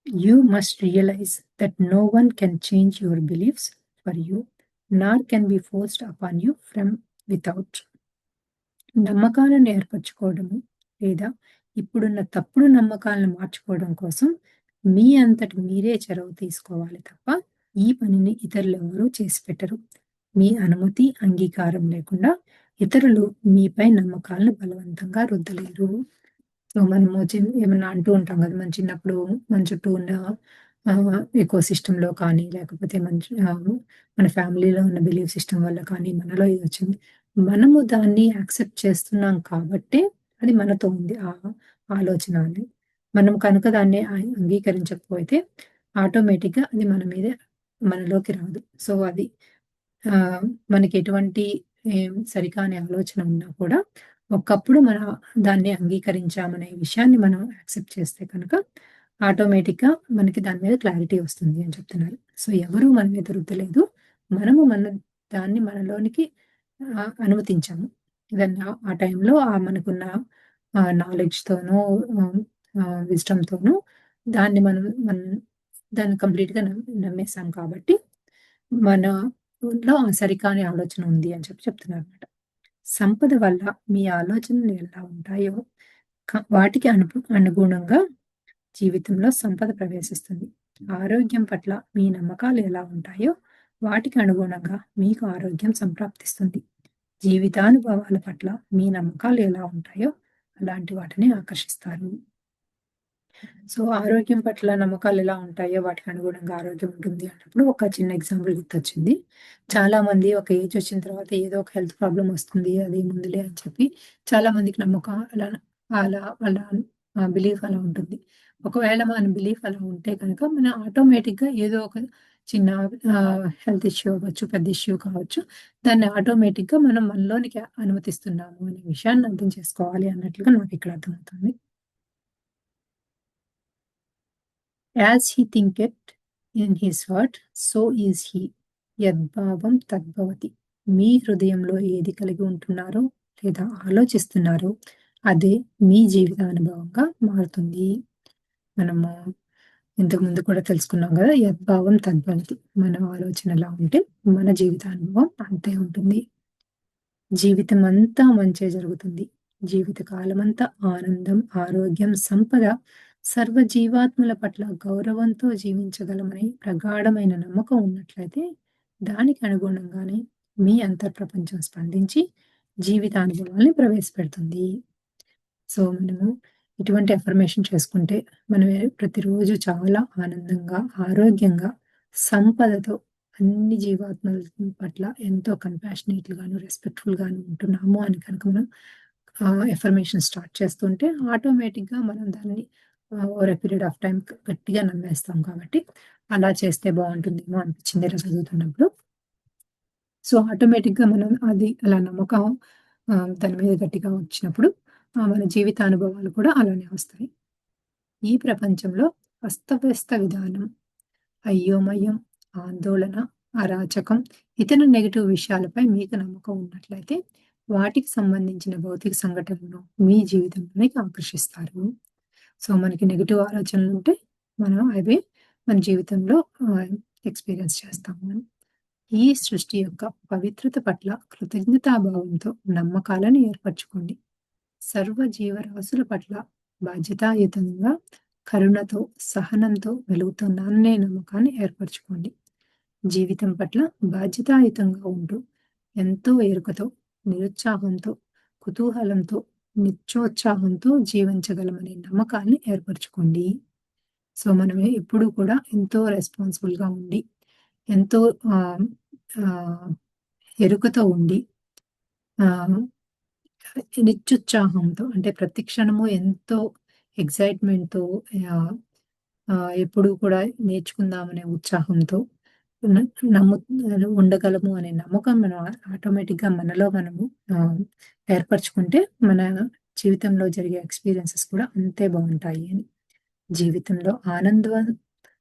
Speaker 1: You must realize that no one can change your beliefs for you, nor can be forced upon you from without. నమ్మకాలను ఏర్పరచుకోవడము లేదా ఇప్పుడున్న తప్పుడు నమ్మకాలను మార్చుకోవడం కోసం మీ అంతట మీరే చొరవ తీసుకోవాలి తప్ప ఈ పనిని ఇతరులెవరూ చేసి పెట్టరు. మీ అనుమతి, అంగీకారం లేకుండా ఇతరులు మీపై నమ్మకాలను బలవంతంగా రుద్దలేరు. సో, మనము ఏమన్నా అంటూ ఉంటాం గదా! మన చిన్నప్పుడు మన చుట్టూ ఉన్న ఎకో సిస్టమ్‌లో కానీ, లేకపోతే మన ఫ్యామిలీలో ఉన్న బిలీఫ్ సిస్టమ్ వల్ల కానీ, మనలో ఇదొచ్చింది. మనము దాన్ని యాక్సెప్ట్ చేస్తున్నాం కాబట్టే, అది మనతో ఉంది. ఆ ఆలోచన అనేది. మనం కనుక దాన్ని అంగీకరించకపోతే, ఆటోమేటిక్‌గా అది మన మీదే మనలోకి రాదు. సో, అది మనకి ఎటువంటి సరికాని ఆలోచన ఉన్నా కూడా, ఒకప్పుడు మనం దాన్ని అంగీకరించామనే విషయాన్ని మనం యాక్సెప్ట్ చేస్తే కనుక, ఆటోమేటిక్‌గా మనకి దాని మీద క్లారిటీ వస్తుంది అని చెప్తున్నారు. సో, ఎవరు మన మీద రుద్దలేదు. మనము దాన్ని మనలోనికి అనుమతించాము. దాన్ని ఆ టైంలో మనకున్న నాలెడ్జ్‌తోనో ఆహ్, విజ్డమ్‌తోనో దాన్ని మనం దాన్ని కంప్లీట్‌గా నమ్మేసాం కాబట్టి, మనలో ఆ సరికాని ఆలోచన ఉంది అని చెప్తున్నారన్నమాట. సంపద వల్ల మీ ఆలోచనలు ఎలా ఉంటాయో, వాటికి అనుగుణంగా జీవితంలో సంపద ప్రవేశిస్తుంది. ఆరోగ్యం పట్ల మీ నమ్మకాలు ఎలా ఉంటాయో, వాటికి అనుగుణంగా మీకు ఆరోగ్యం సంప్రాప్తిస్తుంది. జీవితానుభవాల పట్ల మీ నమ్మకాలు ఎలా ఉంటాయో, అలాంటి వాటిని ఆకర్షిస్తారు. సో, ఆరోగ్యం పట్ల నమ్మకాలెలా ఉంటాయో వాటికి అనుగుణంగా ఆరోగ్యం ఉంటుంది అన్నప్పుడు ఒక చిన్న ఎగ్జాంపుల్ గుర్తొచ్చింది. చాలామంది ఒక ఏజొచ్చిన తర్వాత ఏదో ఒక హెల్త్ ప్రాబ్లమ్ వస్తుంది. అదేముందిలే అని చెప్పి చాలా మందికి నమ్మకం వాళ్ళ బిలీఫ్ అలా ఉంటుంది. ఒకవేళ మన బిలీఫ్ అలా ఉంటే కనుక మనం ఆటోమేటిక్‌గా ఏదో ఒక చిన్న హెల్త్ ఇష్యూ అవ్వచ్చు, పెద్ద ఇష్యూ కావచ్చు. దాన్ని ఆటోమేటిక్‌గా మనం మనలోనికి అనుమతిస్తున్నాము అనే విషయాన్ని అర్థం చేసుకోవాలి అన్నట్లుగా నాకిక్కడ అర్థమవుతుంది. As he thinketh in his heart, so is he. యద్భావం తద్భవతి. మీ హృదయంలో ఏది కలిగి ఉంటున్నారో లేదా ఆలోచిస్తున్నారో అదే మీ జీవితానుభవంగా మారుతుంది. మనము ఇంతకుముందు కూడా తెలుసుకున్నాం గదా! యద్భావం తద్భవతి. మన ఆలోచన ఎలా ఉంటే మన జీవితానుభవం అంతే ఉంటుంది. జీవితమంతా మంచే జరుగుతుంది. జీవితకాలమంతా ఆనందం, ఆరోగ్యం, సంపద, సర్వ జీవాత్మల పట్ల గౌరవంతో జీవించగలమనే ప్రగాఢమైన నమ్మకం ఉన్నట్లయితే, దానికి అనుగుణంగానే మీ అంతర్ప్రపంచం స్పందించి జీవితానుభవాల్ని ప్రవేశపెడుతుంది. సో, మనము ఇటువంటి అఫర్మేషన్ చేసుకుంటే, మనం ప్రతిరోజు చాలా ఆనందంగా, ఆరోగ్యంగా, సంపదతో అన్ని జీవాత్మల పట్ల ఎంతో కంపాషనేట్‌గాను, రెస్పెక్ట్‌ఫుల్‌గాను ఉంటున్నాము అని కనుక మనం అఫర్మేషన్ స్టార్ట్ చేస్తుంటే, ఆటోమేటిక్‌గా మనం దాన్ని over a period of time గట్టిగా నమ్మేస్తాం కాబట్టి, అలా చేస్తే బావుంటుందేమో అనిపించింది ఇలా చదువుతున్నప్పుడు. సో, ఆటోమేటిక్‌గా మనం అది అలా నమ్మకం దాని మీద గట్టిగా వచ్చినప్పుడు మన జీవితానుభవాలు కూడా అలానే వస్తాయి. ఈ ప్రపంచంలో అస్తవ్యస్త విధానం, అయోమయం, ఆందోళన, అరాచకం, ఇతర నెగెటివ్ విషయాలపై మీకు నమ్మకం ఉన్నట్లయితే, వాటికి సంబంధించిన భౌతిక సంఘటనలను మీ జీవితంలోనికి ఆకర్షిస్తారు. సో, మనకి నెగెటివ్ ఆలోచనలుంటే, మనం అవే మన జీవితంలో ఎక్స్‌పీరియన్స్ చేస్తాము అని. ఈ సృష్టి యొక్క పవిత్రత పట్ల కృతజ్ఞతాభావంతో నమ్మకాలను ఏర్పరచుకోండి. సర్వ జీవరాశుల పట్ల బాధ్యతాయుతంగా, కరుణతో, సహనంతో వెలుగుతున్నాననే నమ్మకాన్ని ఏర్పరచుకోండి. జీవితం పట్ల బాధ్యతాయుతంగా ఉంటూ, ఎంతో ఎరుకతో, నిరుత్సాహంతో, కుతూహలంతో, నిత్యోత్సాహంతో జీవించగలమనే నమ్మకాన్ని ఏర్పరచుకోండి. సో, మనం ఎప్పుడూ కూడా ఎంతో రెస్పాన్సిబుల్‌గా ఉండి, ఎంతో ఆహ్, ఆహ్, ఎరుకతో ఉండి, ఆహ్, నిత్యుత్సాహంతో అంటే ప్రతి క్షణము ఎంతో ఎక్సైట్‌మెంట్‌తో ఆహ్, ఎప్పుడూ కూడా నేర్చుకుందామనే ఉత్సాహంతో న నమ్ము ఉండగలము అనే నమ్మకం మనం ఆటోమేటిక్‌గా మనలో మనము ఆహ్, ఏర్పరచుకుంటే మన జీవితంలో జరిగే ఎక్స్‌పీరియన్సెస్ కూడా అంతే బావుంటాయి అని. జీవితంలో ఆనందం,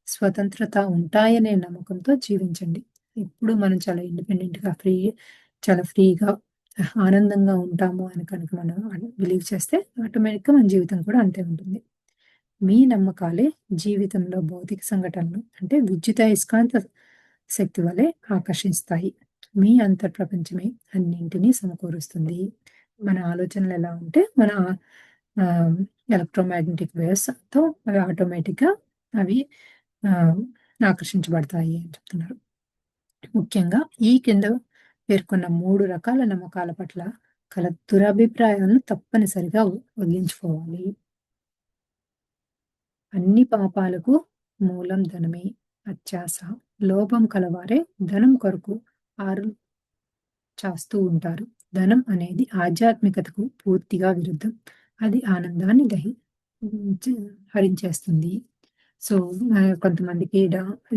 Speaker 1: స్వతంత్రత ఉంటాయనే నమ్మకంతో జీవించండి. ఎప్పుడు మనం చాలా ఇండిపెండెంట్‌గా చాలా ఫ్రీగా, ఆనందంగా ఉంటాము అని కనుక మనం బిలీవ్ చేస్తే ఆటోమేటిక్‌గా మన జీవితం కూడా అంతే ఉంటుంది. మీ నమ్మకాలే జీవితంలో భౌతిక సంఘటనలు అంటే విద్యుదయస్కాంత శక్తి వలె ఆకర్షిస్తాయి. మీ అంతర్ప్రపంచమే అన్నింటినీ సమకూరుస్తుంది. మన ఆలోచనలు ఎలా ఉంటే మన ఆహ్, ఎలక్ట్రోమాగ్నెటిక్ వేవ్స్‌తో అవి ఆటోమేటిక్‌గా అవి ఆహ్, ఆకర్షించబడతాయి అని చెప్తున్నారు. ముఖ్యంగా ఈ కింద పేర్కొన్న 3 రకాల నమ్మకాల పట్ల కల దురభిప్రాయాలను తప్పనిసరిగా వదిలించుకోవాలి. అన్ని పాపాలకు మూలం ధనమే. అత్యాస, లోభం కలవారే ధనం కొరకు ఆరు చాస్తూ ఉంటారు. ధనం అనేది ఆధ్యాత్మికతకు పూర్తిగా విరుద్ధం. అది ఆనందాన్ని హరించేస్తుంది. సో, కొంతమందికి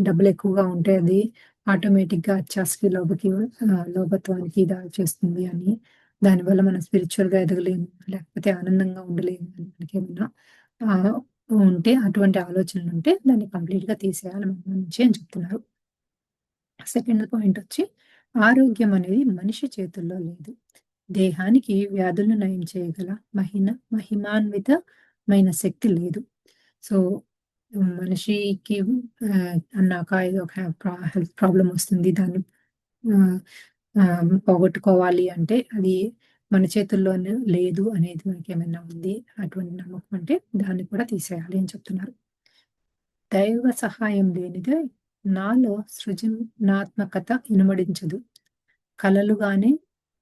Speaker 1: డబ్బులు ఎక్కువగా ఉంటే అది ఆటోమేటిక్‌గా అత్యాసకి, లోభత్వానికి దారి చేస్తుంది అని, దానివల్ల మనం స్పిరిచ్యువల్‌గా ఎదగలేము, లేకపోతే ఆనందంగా ఉండలేము అని మనకేమన్నా ఆహ్, ఉంటే అటువంటి ఆలోచనలుంటే దాన్ని కంప్లీట్‌గా తీసేయాలి మన నుంచి అని చెప్తున్నారు. సెకండ్ పాయింటొచ్చి ఆరోగ్యం అనేది మనిషి చేతుల్లో లేదు. దేహానికి వ్యాధులను నయం చేయగల మహిమాన్వితమైన శక్తి లేదు. సో, మనిషికి అన్నాక ఏదో ఒక హెల్త్ ప్రాబ్లమ్ వస్తుంది. దాన్ని ఆహ్, పోగొట్టుకోవాలి అంటే అది మన చేతుల్లోనే లేదు అనేది మనకేమైనా ఉంది. అటువంటి నమ్మకం అంటే దాన్ని కూడా తీసేయాలి అని చెప్తున్నారు. దైవ సహాయం లేనిదే నాలో సృజనాత్మకత ఇనుమడించదు. కలలుగానే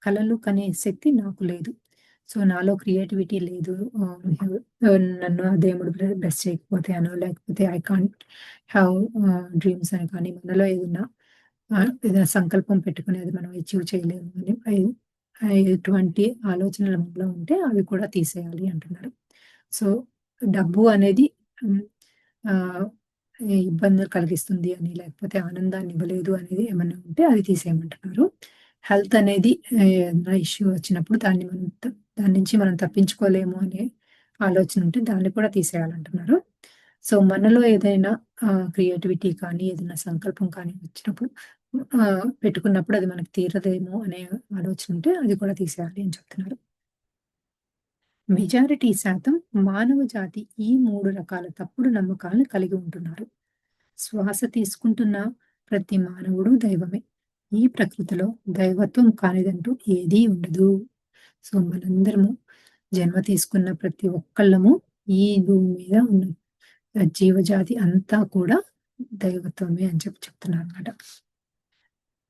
Speaker 1: కలలు కనే శక్తి నాకు లేదు. సో, నాలో క్రియేటివిటీ లేదు. నన్ను ఆ దేవుడు బ్లెస్ చేయకపోతే అనో, లేకపోతే ఐ కాంట్ హావ్ డ్రీమ్స్ అని కానీ, మనలో ఏదైనా సంకల్పం పెట్టుకొని అది మనం అచీవ్ చేయలేము అని ఎటువంటి ఆలోచనలు మనలో ఉంటే అవి కూడా తీసేయాలి అంటున్నారు. సో, డబ్బు అనేది హ్మ్, ఆహ్, ఇబ్బందులు కలిగిస్తుంది అని, లేకపోతే ఆనందాన్ని ఇవ్వలేదు అనేది ఏమన్నా ఉంటే అది తీసేయమంటున్నారు. హెల్త్ అనేది ఏదైనా ఇష్యూ వచ్చినప్పుడు దాని నుంచి మనం తప్పించుకోలేము అనే ఆలోచన ఉంటే దాన్ని కూడా తీసేయాలంటున్నారు. సో, మనలో ఏదైనా క్రియేటివిటీ కానీ, ఏదైనా సంకల్పం కానీ వచ్చినప్పుడు పెట్టుకున్నప్పుడు అది మనకు తీరదేమో అనే ఆలోచన ఉంటే అది కూడా తీసేయాలి అని చెప్తున్నారు. మెజారిటీ శాతం మానవ జాతి ఈ 3 రకాల తప్పుడు నమ్మకాలను కలిగి ఉంటున్నారు. శ్వాస తీసుకుంటున్న ప్రతి మానవుడు దైవమే. ఈ ప్రకృతిలో దైవత్వం కానిదంటూ ఏదీ ఉండదు. సో, మనందరము జన్మ తీసుకున్న ప్రతి ఒక్కళ్ళము ఈ భూమి మీద ఉన్న జీవజాతి అంతా కూడా దైవత్వమే అని చెప్తున్నారన్నమాట.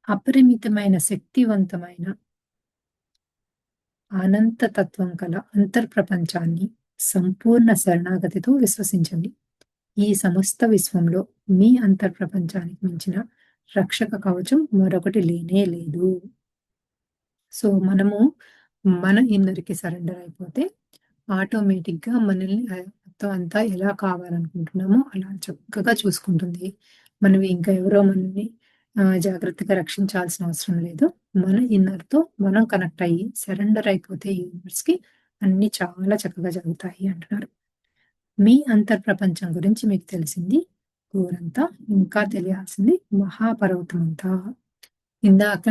Speaker 1: అపరిమితమైన శక్తివంతమైన అనంత తత్వం కల అంతర్ప్రపంచాన్ని సంపూర్ణ శరణాగతితో విశ్వసించండి. ఈ సమస్త విశ్వంలో మీ అంతర్ప్రపంచానికి మించిన రక్షక కవచం మరొకటి లేనే లేదు. సో, మనము మన ఇన్నర్‌కి సరెండర్ అయిపోతే ఆటోమేటిక్‌గా మనల్ని మొత్తం అంతా ఎలా కావాలనుకుంటున్నామో అలా చక్కగా చూసుకుంటుంది. మనం ఇంకా ఎవరో మనల్ని జాగ్రత్తగా రక్షించాల్సిన అవసరం లేదు. మన ఇన్నర్‌తో మనం కనెక్ట్ అయ్యి సరెండర్ అయిపోతే యూనివర్స్‌కి అన్నీ చాలా చక్కగా జరుగుతాయి అంటున్నారు. మీ అంతర్ప్రపంచం గురించి మీకు తెలిసింది ఊరంతా, ఇంకా తెలియాల్సింది మహాపర్వతమంతా. ఇందాక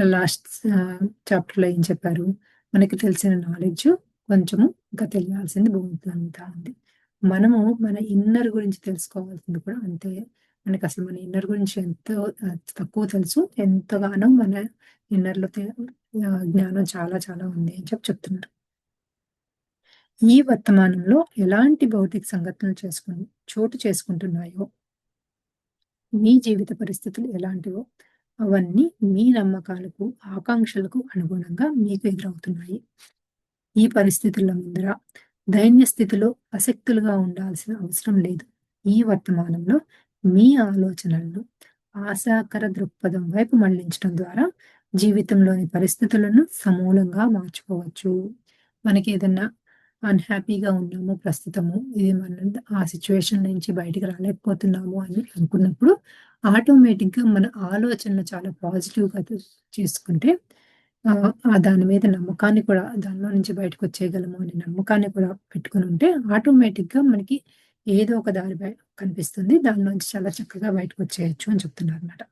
Speaker 1: చాప్టర్‌లో ఏం చెప్పారు? మనకి తెలిసిన నాలెడ్జ్ కొంచెము, ఇంకా తెలియాల్సింది బోలెడంతా ఉంది. మనము మన ఇన్నర్ గురించి తెలుసుకోవాల్సింది కూడా అంతే. మనకసలు మన ఇన్నర్ గురించి ఎంతో తక్కువ తెలుసు. ఎంతగానో మన ఇన్నర్‌లో జ్ఞానం చాలా చాలా ఉంది అని చెప్తున్నారు. ఈ వర్తమానంలో ఎలాంటి భౌతిక సంఘటనలు చోటు చేసుకుంటున్నాయో, మీ జీవిత పరిస్థితులు ఎలాంటివో అవన్నీ మీ నమ్మకాలకు, ఆకాంక్షలకు అనుగుణంగా మీకు ఎదురవుతున్నాయి. ఈ పరిస్థితుల ముందర దైన్య స్థితిలో అశక్తులుగా ఉండాల్సిన అవసరం లేదు. ఈ వర్తమానంలో మీ ఆలోచనలను ఆశాకర దృక్పథం వైపు మళ్లించడం ద్వారా జీవితంలోని పరిస్థితులను సమూలంగా మార్చుకోవచ్చు. మనకేదన్నా అన్‌హ్యాపీగా ఉన్నాము ప్రస్తుతము, ఇది ఆ సిట్యుయేషన్ నుంచి బయటికి రాలేకపోతున్నాము అని అనుకున్నప్పుడు ఆటోమేటిక్‌గా మన ఆలోచనలు చాలా పాజిటివ్‌గా చేసుకుంటే దాని మీద నమ్మకాన్ని కూడా, దానిలో నుంచి బయటకొచ్చేయగలము అనే నమ్మకాన్ని కూడా పెట్టుకొనుంటే ఆటోమేటిక్‌గా మనకి ఏదో ఒక దారి కనిపిస్తుంది. దానిలోంచి చాలా చక్కగా బయటకొచ్చేయొచ్చు అని చెప్తున్నారన్నమాట.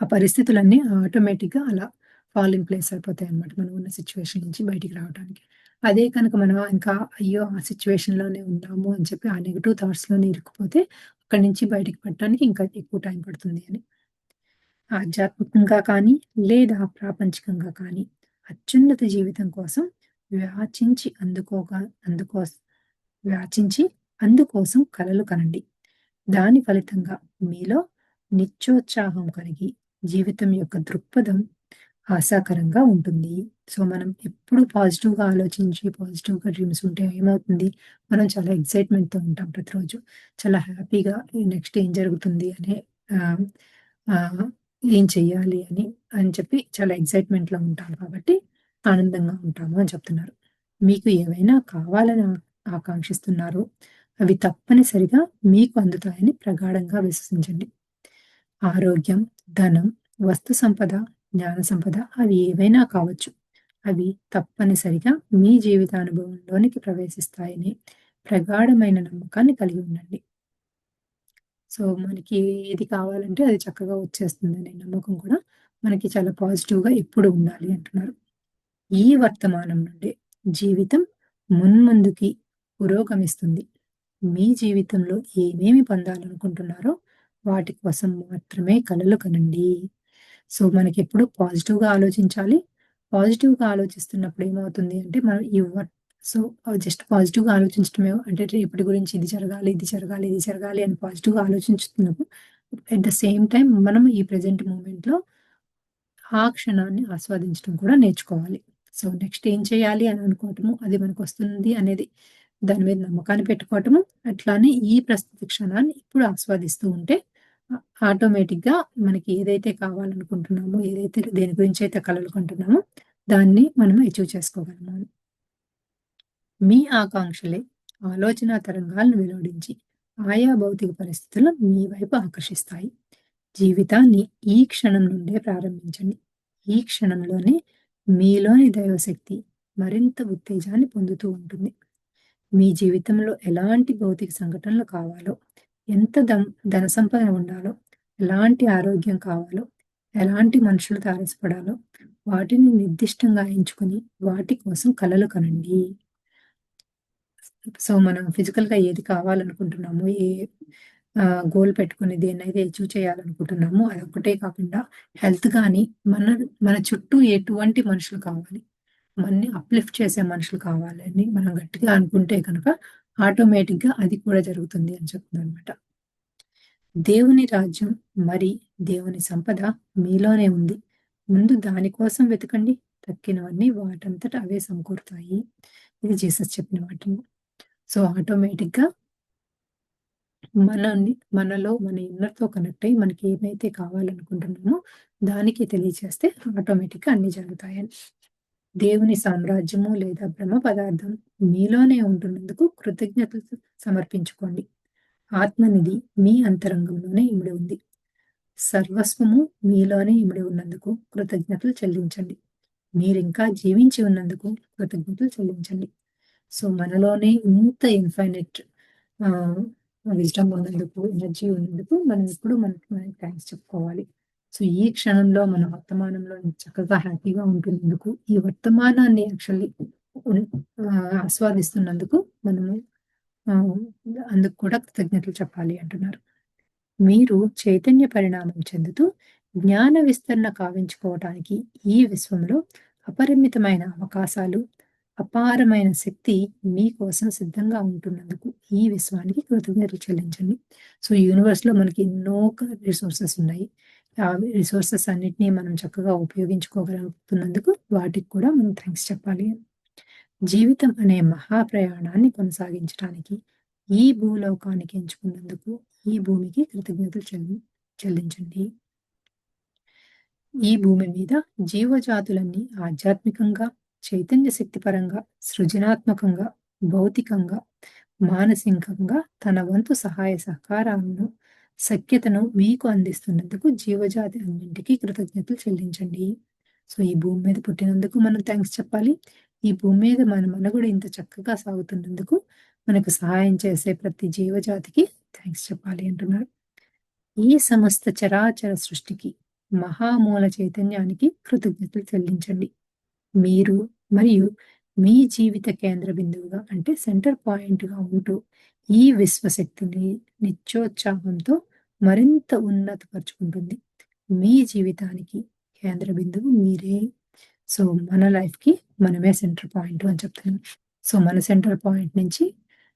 Speaker 1: ఆ పరిస్థితులన్నీ ఆటోమేటిక్‌గా అలా ఫాల్ ఇన్ ప్లేస్ అయిపోతాయన్నమాట. మనం ఉన్న సిట్యుయేషన్ నుంచి బయటికి రావడానికి. అదే కనుక మనం ఇంకా అయ్యో! ఆ సిట్యుయేషన్‌లోనే ఉన్నాము అని చెప్పి ఆ నెగెటివ్ థాట్స్‌లోనే ఇరుక్కుపోతే అక్కడి నుంచి బయటికి పడటానికి ఇంకా ఎక్కువ టైం పడుతుంది అని. ఆధ్యాత్మికంగా కానీ, లేదా ప్రాపంచికంగా కానీ అత్యున్నత జీవితం కోసం వ్యాచించి అందుకోగా అందుకోస్ వ్యాచించి అందుకోసం కలలు కనండి. దాని ఫలితంగా మీలో నిత్యోత్సాహం కలిగి జీవితం యొక్క దృక్పథం ఆశాకరంగా ఉంటుంది. సో, మనం ఎప్పుడు పాజిటివ్‌గా ఆలోచించి, పాజిటివ్‌గా డ్రీమ్స్ ఉంటే ఏమవుతుంది, మనం చాలా ఎక్సైట్‌మెంట్‌తో ఉంటాం ప్రతిరోజు. చాలా హ్యాపీగా ఈ నెక్స్ట్ ఏం జరుగుతుంది అనే ఆహ్, ఆహ్, ఏం చెయ్యాలి అని చెప్పి చాలా ఎక్సైట్‌మెంట్‌లో ఉంటాం కాబట్టి ఆనందంగా ఉంటాము అని చెప్తున్నారు. మీకు ఏవైనా కావాలని ఆకాంక్షిస్తున్నారో అవి తప్పనిసరిగా మీకు అందుతాయని ప్రగాఢంగా విశ్వసించండి. ఆరోగ్యం, ధనం, వస్తు సంపద, జ్ఞాన సంపద అవి ఏవైనా కావచ్చు. అవి తప్పనిసరిగా మీ జీవితానుభవంలోనికి ప్రవేశిస్తాయని ప్రగాఢమైన నమ్మకాన్ని కలిగి ఉండండి. సో, మనకి ఏది కావాలంటే అది చక్కగా వచ్చేస్తుందనే నమ్మకం కూడా మనకి చాలా పాజిటివ్‌గా ఎప్పుడు ఉండాలి అంటున్నారు. ఈ వర్తమానం నుండే జీవితం మున్ముందుకి పురోగమిస్తుంది. మీ జీవితంలో ఏమేమి పొందాలనుకుంటున్నారో వాటి కోసం మాత్రమే కలలు కనండి. సో, మనకెప్పుడు పాజిటివ్‌గా ఆలోచించాలి. పాజిటివ్‌గా ఆలోచిస్తున్నప్పుడు ఏమవుతుంది అంటే, మనం సో, జస్ట్ పాజిటివ్‌గా ఆలోచించడమే అంటే రేపటి గురించి ఇది జరగాలి, ఇది జరగాలి, ఇది జరగాలి అని పాజిటివ్‌గా ఆలోచించుతున్నప్పుడు ఎట్ ద సేమ్ టైమ్ మనం ఈ ప్రెజెంట్ మూమెంట్‌లో ఆ క్షణాన్ని ఆస్వాదించడం కూడా నేర్చుకోవాలి. సో, నెక్స్ట్ ఏం చేయాలి అని అనుకోవటము, అది మనకొస్తుంది అనేది దాని మీద నమ్మకాన్ని పెట్టుకోవటము, అట్లానే ఈ ప్రస్తుత క్షణాన్ని ఇప్పుడు ఆస్వాదిస్తూ ఉంటే ఆ ఆటోమేటిక్‌గా మనకి ఏదైతే కావాలనుకుంటున్నామో, ఏదైతే దేని గురించైతే కలలు కంటున్నామో, దాన్ని మనం అచీవ్ చేసుకోగలము. మీ ఆకాంక్షలే ఆలోచనా తరంగాలను వెలువడించి, ఆయా భౌతిక పరిస్థితులను మీ వైపు ఆకర్షిస్తాయి. జీవితాన్ని ఈ క్షణం నుండే ప్రారంభించండి. ఈ క్షణంలోనే మీలోని దైవశక్తి మరింత ఉత్తేజాన్ని పొందుతూ ఉంటుంది. మీ జీవితంలో ఎలాంటి భౌతిక సంఘటనలు కావాలో, ఎంత ధన సంపద ఉండాలో, ఎలాంటి ఆరోగ్యం కావాలో, ఎలాంటి మనుషులు తారసపడాలో, వాటిని నిర్దిష్టంగా ఎంచుకొని వాటి కోసం కలలు కనండి. సో, మనం ఫిజికల్‌గా ఏది కావాలనుకుంటున్నామో, గోల్ పెట్టుకొని దేన్నైతే అచీవ్ చేయాలనుకుంటున్నామో అదొక్కటే కాకుండా హెల్త్ గాని, మన మన చుట్టూ ఎటువంటి మనుషులు కావాలి, మనని అప్‌లిఫ్ట్ చేసే మనుషులు కావాలని మనం గట్టిగా అనుకుంటే గనక ఆటోమేటిక్‌గా అది కూడా జరుగుతుంది అని చెప్తుందనమాట. దేవుని రాజ్యం మరి దేవుని సంపద మీలోనే ఉంది. ముందు దాని కోసం వెతకండి. తక్కినవన్నీ వాటంతట అవే సమకూరుతాయి. ఇది జీసస్ చెప్పిన మాటలు. సో, ఆటోమేటిక్‌గా మనలో మన ఇన్నర్‌తో కనెక్ట్ అయ్యి మనకి ఏమైతే కావాలనుకుంటున్నామో దానికి తెలియచేస్తే ఆటోమేటిక్‌గా అన్నీ జరుగుతాయని. దేవుని సామ్రాజ్యము లేదా బ్రహ్మ పదార్థం మీలోనే ఉంటున్నందుకు కృతజ్ఞతలు సమర్పించుకోండి. ఆత్మనిధి మీ అంతరంగంలోనే ఇమిడి ఉంది. సర్వస్వము మీలోనే ఇమిడి ఉన్నందుకు కృతజ్ఞతలు చెల్లించండి. మీరింకా జీవించి ఉన్నందుకు కృతజ్ఞతలు చెల్లించండి. సో, మనలోనే ఇంత ఇన్ఫైనైట్ ఆహ్, విజ్డమ్ ఉన్నందుకు, ఎనర్జీ ఉన్నందుకు మనం ఎప్పుడు మనకి థాంక్స్ చెప్పుకోవాలి. సో, ఈ క్షణంలో మన వర్తమానంలో చక్కగా హ్యాపీగా ఉంటున్నందుకు, ఈ వర్తమానాన్ని యాక్చువల్లీ ఉన్ ఆస్వాదిస్తున్నందుకు మనము ఆహ్, అందుకు కూడా కృతజ్ఞతలు చెప్పాలి అంటున్నారు. మీరు చైతన్య పరిణామం చెందుతూ జ్ఞాన విస్తరణ కావించుకోవటానికి ఈ విశ్వంలో అపరిమితమైన అవకాశాలు, అపారమైన శక్తి మీకోసం సిద్ధంగా ఉంటున్నందుకు ఈ విశ్వానికి కృతజ్ఞతలు చెల్లించండి. సో, యూనివర్స్‌లో మనకి ఎన్నో రిసోర్సెస్ ఉన్నాయి. ఆ రిసోర్సెస్ అన్నిటిని మనం చక్కగా ఉపయోగించుకోగలుగుతున్నందుకు వాటికి కూడా మనం థాంక్స్ చెప్పాలి. జీవితం అనే మహా ప్రయాణాన్ని కొనసాగించటానికి ఈ భూలోకానికి ఎంచుకున్నందుకు ఈ భూమికి కృతజ్ఞతలు చెల్లించండి. ఈ భూమి మీద జీవజాతులన్నీ ఆధ్యాత్మికంగా, చైతన్య శక్తిపరంగా, సృజనాత్మకంగా, భౌతికంగా, మానసికంగా తన వంతు సహాయ సహకారాలను, సఖ్యతను మీకు అందిస్తున్నందుకు జీవజాతి అన్నింటికీ కృతజ్ఞతలు చెల్లించండి. సో, ఈ భూమి మీద పుట్టినందుకు మనం థాంక్స్ చెప్పాలి. ఈ భూమి మీద మన మనుగడ ఇంత చక్కగా సాగుతున్నందుకు మనకు సహాయం చేసే ప్రతి జీవజాతికి థాంక్స్ చెప్పాలి అంటున్నారు. ఈ సమస్త చరాచర సృష్టికి, మహామూల చైతన్యానికి కృతజ్ఞతలు చెల్లించండి. మీరు మరియు మీ జీవిత కేంద్ర బిందువుగా అంటే సెంటర్ పాయింట్‌గా ఉంటూ, ఈ విశ్వశక్తిని నిత్యోత్సాహంతో మరింత ఉన్నతపరుచుకుంటుంది. మీ జీవితానికి కేంద్ర బిందువు మీరే. సో, మన లైఫ్‌కి మనమే సెంటర్ పాయింట్ అని చెప్తున్నాను. సో, మన సెంటర్ పాయింట్ నుంచి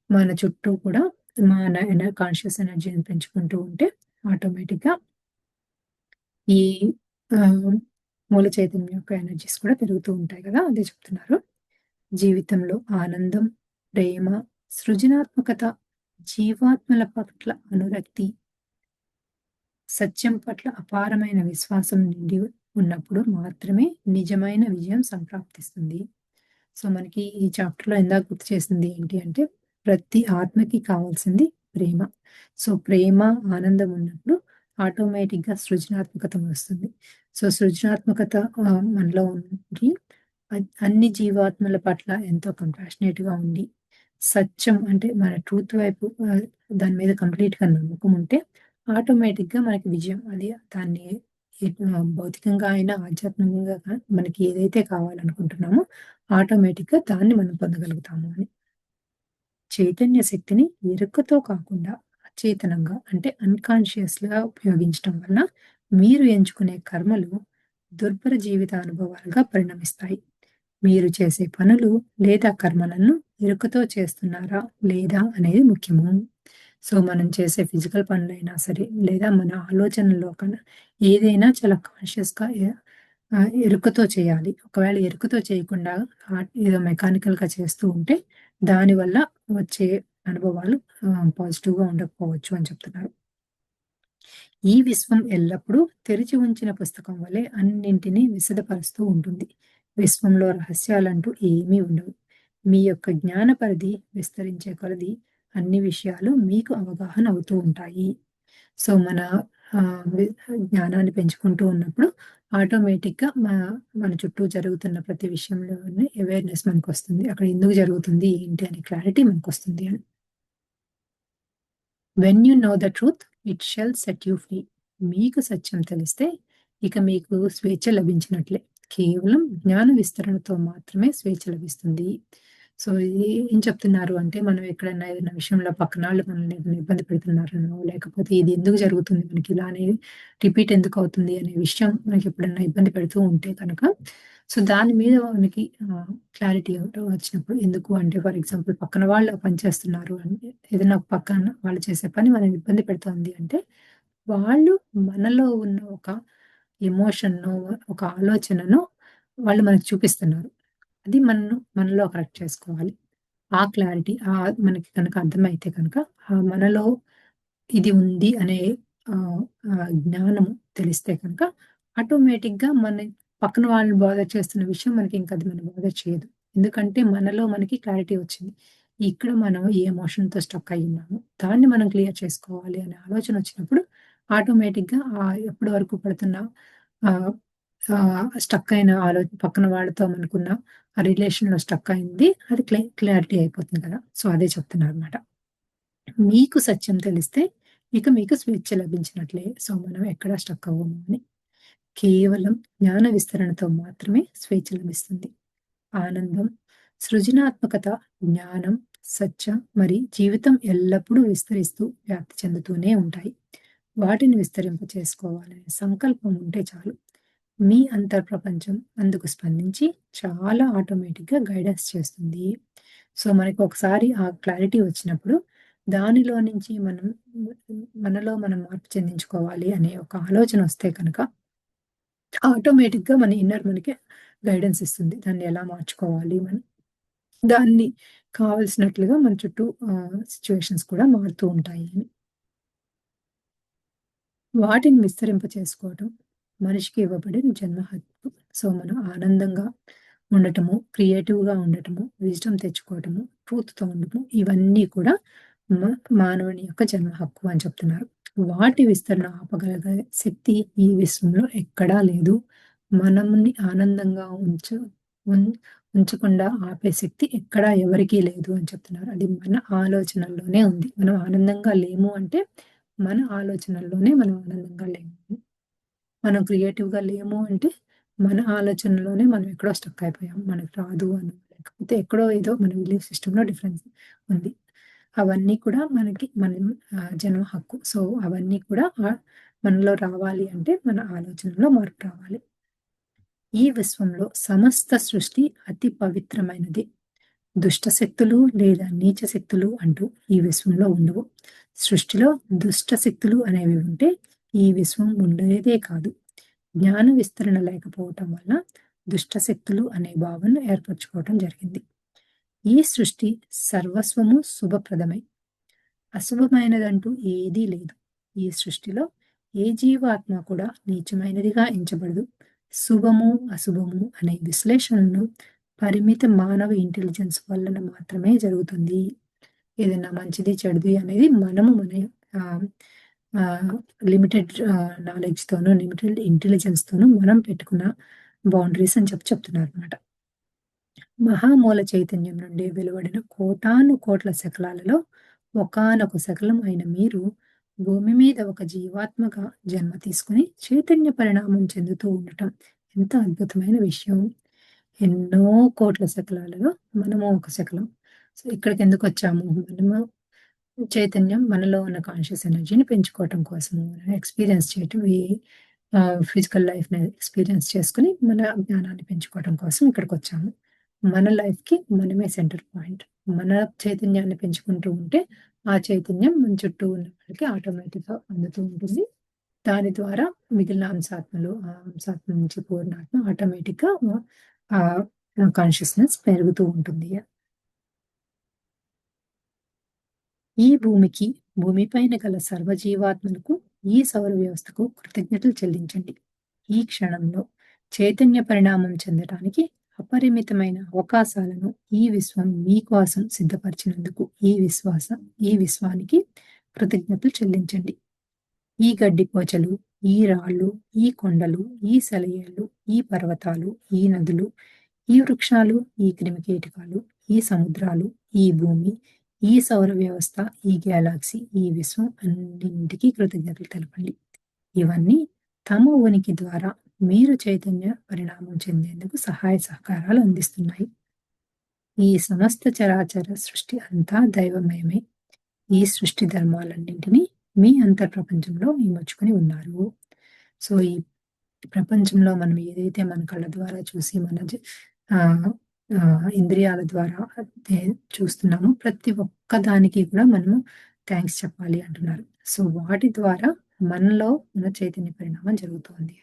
Speaker 1: మన చుట్టూ కూడా మన కాన్షియస్ ఎనర్జీని పెంచుకుంటూ ఉంటే ఆటోమేటిక్‌గా ఈ ఆహ్, మూల చైతన్యం యొక్క ఎనర్జీస్ కూడా పెరుగుతూ ఉంటాయి కదా! అదే చెప్తున్నారు. జీవితంలో ఆనందం, ప్రేమ, సృజనాత్మకత, జీవాత్మల పట్ల అనురక్తి, సత్యం పట్ల అపారమైన విశ్వాసం నిండి ఉన్నప్పుడు మాత్రమే నిజమైన విజయం సంప్రాప్తిస్తుంది. సో, మనకి ఈ చాప్టర్‌లో ఇందాక గుర్తు చేసింది ఏంటి అంటే, ప్రతి ఆత్మకి కావాల్సింది ప్రేమ. సో, ప్రేమ, ఆనందం ఉన్నప్పుడు ఆటోమేటిక్‌గా సృజనాత్మకత వస్తుంది. సో, సృజనాత్మకత మనలో ఉండి అన్ని జీవాత్మల పట్ల ఎంతో కంపాషనేట్‌గా ఉండి, సత్యం అంటే మన ట్రూత్ వైపు దాని మీద కంప్లీట్‌గా నమ్మకం ఉంటే ఆటోమేటిక్‌గా మనకి విజయం. అది దాన్ని భౌతికంగా అయినా, ఆధ్యాత్మికంగా మనకి ఏదైతే కావాలనుకుంటున్నామో ఆటోమేటిక్‌గా దాన్ని మనం పొందగలుగుతాము అని. చైతన్య శక్తిని ఎరుకతో కాకుండా అచేతనంగా అంటే అన్‌కాన్షియస్‌గా ఉపయోగించటం వల్ల మీరు ఎంచుకునే కర్మలు దుర్భర జీవిత అనుభవాలుగా పరిణమిస్తాయి. మీరు చేసే పనులు లేదా కర్మలను ఎరుకతో చేస్తున్నారా లేదా అనేది ముఖ్యము. సో, మనం చేసే ఫిజికల్ పనులైనా సరే, లేదా మన ఆలోచనలో కన్నా ఏదైనా చాలా కాన్షియస్‌గా ఎరుకతో చేయాలి. ఒకవేళ ఎరుకతో చేయకుండా ఏదో మెకానికల్‌గా చేస్తూ ఉంటే, దానివల్ల వచ్చే అనుభవాలు పాజిటివ్‌గా ఉండకపోవచ్చు అని చెప్తున్నారు. ఈ విశ్వం ఎల్లప్పుడూ తెరిచి ఉంచిన పుస్తకం వలె అన్నింటినీ విశదపరుస్తూ ఉంటుంది. విశ్వంలో రహస్యాలంటూ ఏమీ ఉండవు. మీ యొక్క జ్ఞాన పరిధి విస్తరించే కొలది అన్ని విషయాలు మీకు అవగాహన అవుతూ ఉంటాయి. సో, మన జ్ఞానాన్ని పెంచుకుంటూ ఉన్నప్పుడు ఆటోమేటిక్‌గా మన చుట్టూ జరుగుతున్న ప్రతి విషయంలోని అవేర్‌నెస్ మనకొస్తుంది. అక్కడ ఎందుకు జరుగుతుంది, ఏంటి అనే క్లారిటీ మనకొస్తుంది అని. When you know the truth it shall set you free. మీకు సత్యం తెలిస్తే ఇక మీకు స్వేచ్ఛ లభించినట్లే. కేవలం జ్ఞాన విస్తరణతో మాత్రమే స్వేచ్ఛ లభిస్తుంది. సో, ఇది ఏం చెప్తున్నారు అంటే, మనం ఎక్కడైనా ఏదైనా విషయంలో పక్కనాళ్ళు మనల్ని ఏదైనా ఇబ్బంది పెడుతున్నారనో, లేకపోతే ఇది ఎందుకు జరుగుతుంది మనకి ఇలానే రిపీట్ ఎందుకు అవుతుంది అనే విషయం మనకి ఎప్పుడైనా ఇబ్బంది పెడుతూ ఉంటే కనుక, సో, దాని మీద మనకి క్లారిటీ వచ్చినప్పుడు ఎందుకు అంటే ఫర్ ఎగ్జాంపుల్ పక్కన వాళ్ళు పని చేస్తున్నారు అంటే ఏదైనా ఒక పక్కన వాళ్ళు చేసే పని మనల్ని ఇబ్బంది పెడుతోంది అంటే, వాళ్ళు మనలో ఉన్న ఒక ఎమోషన్‌నో, ఒక ఆలోచననో వాళ్ళు మనకు చూపిస్తున్నారు. అది మనలో కరెక్ట్ చేసుకోవాలి. ఆ క్లారిటీ మనకి కనుక అర్థమైతే కనుక మనలో ఇది ఉంది అనే జ్ఞానము తెలిస్తే కనుక ఆటోమేటిక్‌గా పక్కన వాళ్ళు బాధ చేస్తున్న విషయం మనకి ఇంక అది మన బాధ చేయదు. ఎందుకంటే మనలో మనకి క్లారిటీ వచ్చింది. ఇక్కడ మనం ఏ ఎమోషన్‌తో స్టక్ అయ్యున్నాము. దాన్ని మనం క్లియర్ చేసుకోవాలి అనే ఆలోచన వచ్చినప్పుడు ఆటోమేటిక్‌గా ఎప్పటి వరకు పడుతున్న ఆహ్, స్టక్ అయిన పక్కన వాళ్ళతో మనకున్న ఆ రిలేషన్‌లో స్టక్ అయింది. అది క్లారిటీ అయిపోతుంది కదా! సో, అదే చెప్తున్నారనమాట. మీకు సత్యం తెలిస్తే ఇక మీకు స్వేచ్ఛ లభించినట్లే. సో, మనం ఎక్కడ స్టక్ అవ్వము అని. కేవలం జ్ఞాన విస్తరణతో మాత్రమే స్వేచ్ఛ లభిస్తుంది. ఆనందం, సృజనాత్మకత, జ్ఞానం, సత్యం మరి జీవితం ఎల్లప్పుడూ విస్తరిస్తూ వ్యాప్తి చెందుతూనే ఉంటాయి. వాటిని విస్తరింప చేసుకోవాలనే సంకల్పం ఉంటే చాలు. మీ అంతర్ప్రపంచం అందుకు స్పందించి చాలా ఆటోమేటిక్‌గా గైడెన్స్ చేస్తుంది. సో, మనకి ఒకసారి ఆ క్లారిటీ వచ్చినప్పుడు దానిలో నుంచి మనలో మనం మార్పు చెందించుకోవాలి అనే ఒక ఆలోచన వస్తే కనుక ఆటోమేటిక్‌గా మన ఇన్నర్ మనకి గైడెన్స్ ఇస్తుంది. దాన్ని ఎలా మార్చుకోవాలి దాన్ని కావాల్సినట్లుగా మన చుట్టూ సిట్యుయేషన్స్ కూడా మారుతూ ఉంటాయి అని. వాటిని విస్తరింప చేసుకోవటం మనిషికి ఇవ్వబడిన జన్మ హక్కు. సో, మనం ఆనందంగా ఉండటము, క్రియేటివ్‌గా ఉండటము, విజ్డమ్ తెచ్చుకోవటము, ట్రూత్‌తో ఉండటము ఇవన్నీ కూడా మ మానవుని యొక్క జన్మ హక్కు అని చెప్తున్నారు. వాటి విస్తరణ ఆపగలిగే శక్తి ఈ విశ్వంలో ఎక్కడా లేదు. మనల్ని ఆనందంగా ఉన్ ఉంచకుండా ఆపే శక్తి ఎక్కడా ఎవరికీ లేదు అని చెప్తున్నారు. అది మన ఆలోచనల్లోనే ఉంది. మనం ఆనందంగా లేము అంటే మన ఆలోచనల్లోనే మనం ఆనందంగా లేము. మనం క్రియేటివ్‌గా లేము అంటే, మన ఆలోచనలోనే మనం ఎక్కడో స్టక్ అయిపోయాం. మనకు రాదు అని. లేకపోతే ఎక్కడో ఏదో మన బిలీఫ్ సిస్టమ్‌లో డిఫరెన్స్ ఉంది. అవన్నీ కూడా మనకి జన్మ హక్కు. సో, అవన్నీ కూడా మనలో రావాలి అంటే మన ఆలోచనలో మార్పు రావాలి. ఈ విశ్వంలో సమస్త సృష్టి అతి పవిత్రమైనది. దుష్ట శక్తులు లేదా నీచ శక్తులు అంటూ ఈ విశ్వంలో ఉండవు. సృష్టిలో దుష్ట శక్తులు అనేవి ఉంటే ఈ విశ్వం ఉండేదే కాదు. జ్ఞాన విస్తరణ లేకపోవటం వల్ల దుష్ట శక్తులు అనే భావన ఏర్పరచుకోవటం జరిగింది. ఈ సృష్టి సర్వస్వము శుభప్రదమై అశుభమైనదంటూ ఏదీ లేదు. ఈ సృష్టిలో ఏ జీవాత్మ కూడా నీచమైనదిగా ఎంచబడదు. శుభము, అశుభము అనే విశ్లేషణను పరిమిత మానవ ఇంటెలిజెన్స్ వలన మాత్రమే జరుగుతుంది. ఏదైనా మంచిది, చెడుది అనేది మనము మన ఆహ్, ఆహ్, లిమిటెడ్ నాలెడ్జ్‌తోనూ, లిమిటెడ్ ఇంటెలిజెన్స్‌తోనూ మనం పెట్టుకున్న బౌండరీస్ అని చెప్తున్నారనమాట. మహామూల చైతన్యం నుండి వెలువడిన కోటాను కోట్ల శకలాలలో ఒకానొక శకలం అయిన మీరు భూమి మీద ఒక జీవాత్మగా జన్మ తీసుకుని చైతన్య పరిణామం చెందుతూ ఉండటం ఎంత అద్భుతమైన విషయం. ఎన్నో కోట్ల శకలాలలో మనము ఒక శకలం. సో ఇక్కడికి ఎందుకు వచ్చాము? మనము చైతన్యం మనలో ఉన్న కాన్షియస్ ఎనర్జీని పెంచుకోవటం కోసము, ఎక్స్పీరియన్స్ చేయటం, ఈ ఫిజికల్ లైఫ్‌ని ఎక్స్పీరియన్స్ చేసుకొని మన జ్ఞానాన్ని పెంచుకోవటం కోసం ఇక్కడికొచ్చాము. మన లైఫ్‌కి మనమే సెంటర్ పాయింట్. మన చైతన్యాన్ని పెంచుకుంటూ ఉంటే, ఆ చైతన్యం మన చుట్టూ ఉన్న వాళ్ళకి ఆటోమేటిక్‌గా అందుతూ ఉంటుంది. దాని ద్వారా మిగిలిన అంశాత్మలు, ఆ అంశాత్మ నుంచి పూర్ణాత్మ ఆటోమేటిక్‌గా ఆహ్, కాన్షియస్‌నెస్ పెరుగుతూ ఉంటుంది. ఈ భూమికి, భూమిపైన గల సర్వజీవాత్మలకు, ఈ సౌర వ్యవస్థకు కృతజ్ఞతలు చెల్లించండి. ఈ క్షణంలో చైతన్య పరిణామం చెందటానికి అపరిమితమైన అవకాశాలను ఈ విశ్వం మీకోసం సిద్ధపరిచినందుకు ఈ విశ్వానికి కృతజ్ఞతలు చెల్లించండి. ఈ గడ్డిపోచలు, ఈ రాళ్ళు, ఈ కొండలు, ఈ సెలయేళ్ళు, ఈ పర్వతాలు, ఈ నదులు, ఈ వృక్షాలు, ఈ క్రిమికీటకాలు, ఈ సముద్రాలు, ఈ భూమి, ఈ సౌర వ్యవస్థ, ఈ గ్యాలాక్సీ, ఈ విశ్వం అన్నింటికీ కృతజ్ఞతలు తెలపండి. ఇవన్నీ తమ ఉనికి ద్వారా మీరు చైతన్య పరిణామం చెందేందుకు సహాయ సహకారాలు అందిస్తున్నాయి. ఈ సమస్త చరాచర సృష్టి అంతా దైవమయమే. ఈ సృష్టి ధర్మాలన్నింటినీ మీ అంతర్ప్రపంచంలో ఇమడ్చుకొని ఉన్నారు. సో, ఈ ప్రపంచంలో మనం ఏదైతే మన కళ్ళ ద్వారా చూసి మన ఆహ్, ఇంద్రియాల ద్వారా చూస్తున్నామో ప్రతి ఒక్క దానికి కూడా మనము థాంక్స్ చెప్పాలి అంటున్నారు. సో, వాటి ద్వారా మనలో మన చైతన్య పరిణామం జరుగుతోంది.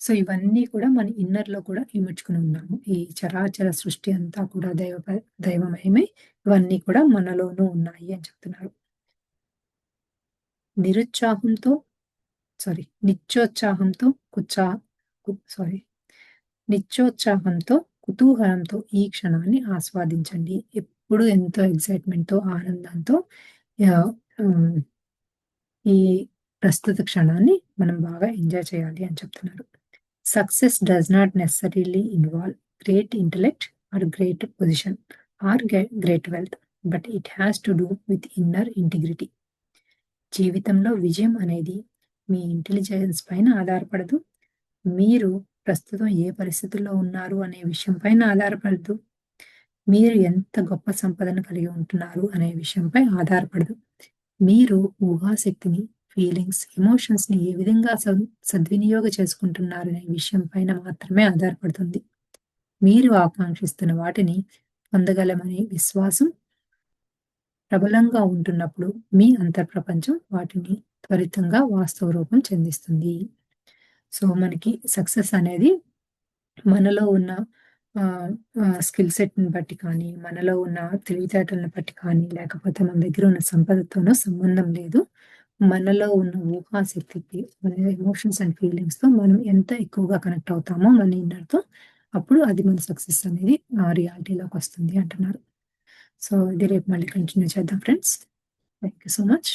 Speaker 1: సో, ఇవన్నీ కూడా మన ఇన్నర్‌లో కూడా ఇముడ్చుకొని ఉన్నాము. ఈ చరాచర సృష్టి అంతా కూడా దైవమయమే. ఇవన్నీ కూడా మనలోనూ ఉన్నాయి అని చెప్తున్నారు. నిరుత్సాహంతో సారీ నిత్యోత్సాహంతో కుచ్చా కు సారీ నిత్యోత్సాహంతో, కుతూహలంతో ఈ క్షణాన్ని ఆస్వాదించండి. ఎప్పుడు ఎంతో ఎక్సైట్‌మెంట్‌తో, ఆనందంతో ఆహ్, హ్మ్. ఈ ప్రస్తుత క్షణాన్ని మనం బాగా ఎంజాయ్ చేయాలి అని చెప్తున్నారు. Success does not necessarily involve great intellect or great position or great wealth. But it has to do with inner integrity. జీవితంలో విజయం అనేది మీ ఇంటెలిజెన్స్ పైన ఆధారపడదు. మీరు ప్రస్తుతం ఏ పరిస్థితుల్లో ఉన్నారు అనే విషయం పైన ఆధారపడదు. మీరు ఎంత గొప్ప సంపదను కలిగి ఉంటున్నారు అనే విషయంపై ఆధారపడదు. మీరు ఊహాశక్తిని, ఫీలింగ్స్, ఎమోషన్స్‌ని ఏ విధంగా సద్వినియోగం చేసుకుంటున్నారనే విషయం పైన మాత్రమే ఆధారపడుతుంది. మీరు ఆకాంక్షిస్తున్న వాటిని పొందగలమనే విశ్వాసం ప్రబలంగా ఉంటున్నప్పుడు మీ అంతర్ప్రపంచం వాటిని త్వరితంగా వాస్తవ రూపం చెందిస్తుంది. సో, మనకి సక్సెస్ అనేది మనలో ఉన్న ఆహ్, స్కిల్ సెట్‌ని బట్టి కానీ, మనలో ఉన్న తెలివితేటలను బట్టి కానీ, లేకపోతే మన దగ్గర ఉన్న సంపదతోనో సంబంధం లేదు. మనలో ఉన్న ఊహాశక్తికి, మన ఎమోషన్స్ అండ్ ఫీలింగ్స్‌తో మనం ఎంత ఎక్కువగా కనెక్ట్ అవుతామో మన ఇన్నర్‌తో, అప్పుడు అది మన సక్సెస్ అనేది రియాలిటీలోకొస్తుంది అంటున్నారు. సో, ఇది రేపు మళ్ళీ కంటిన్యూ చేద్దాం friends. Thank you so much.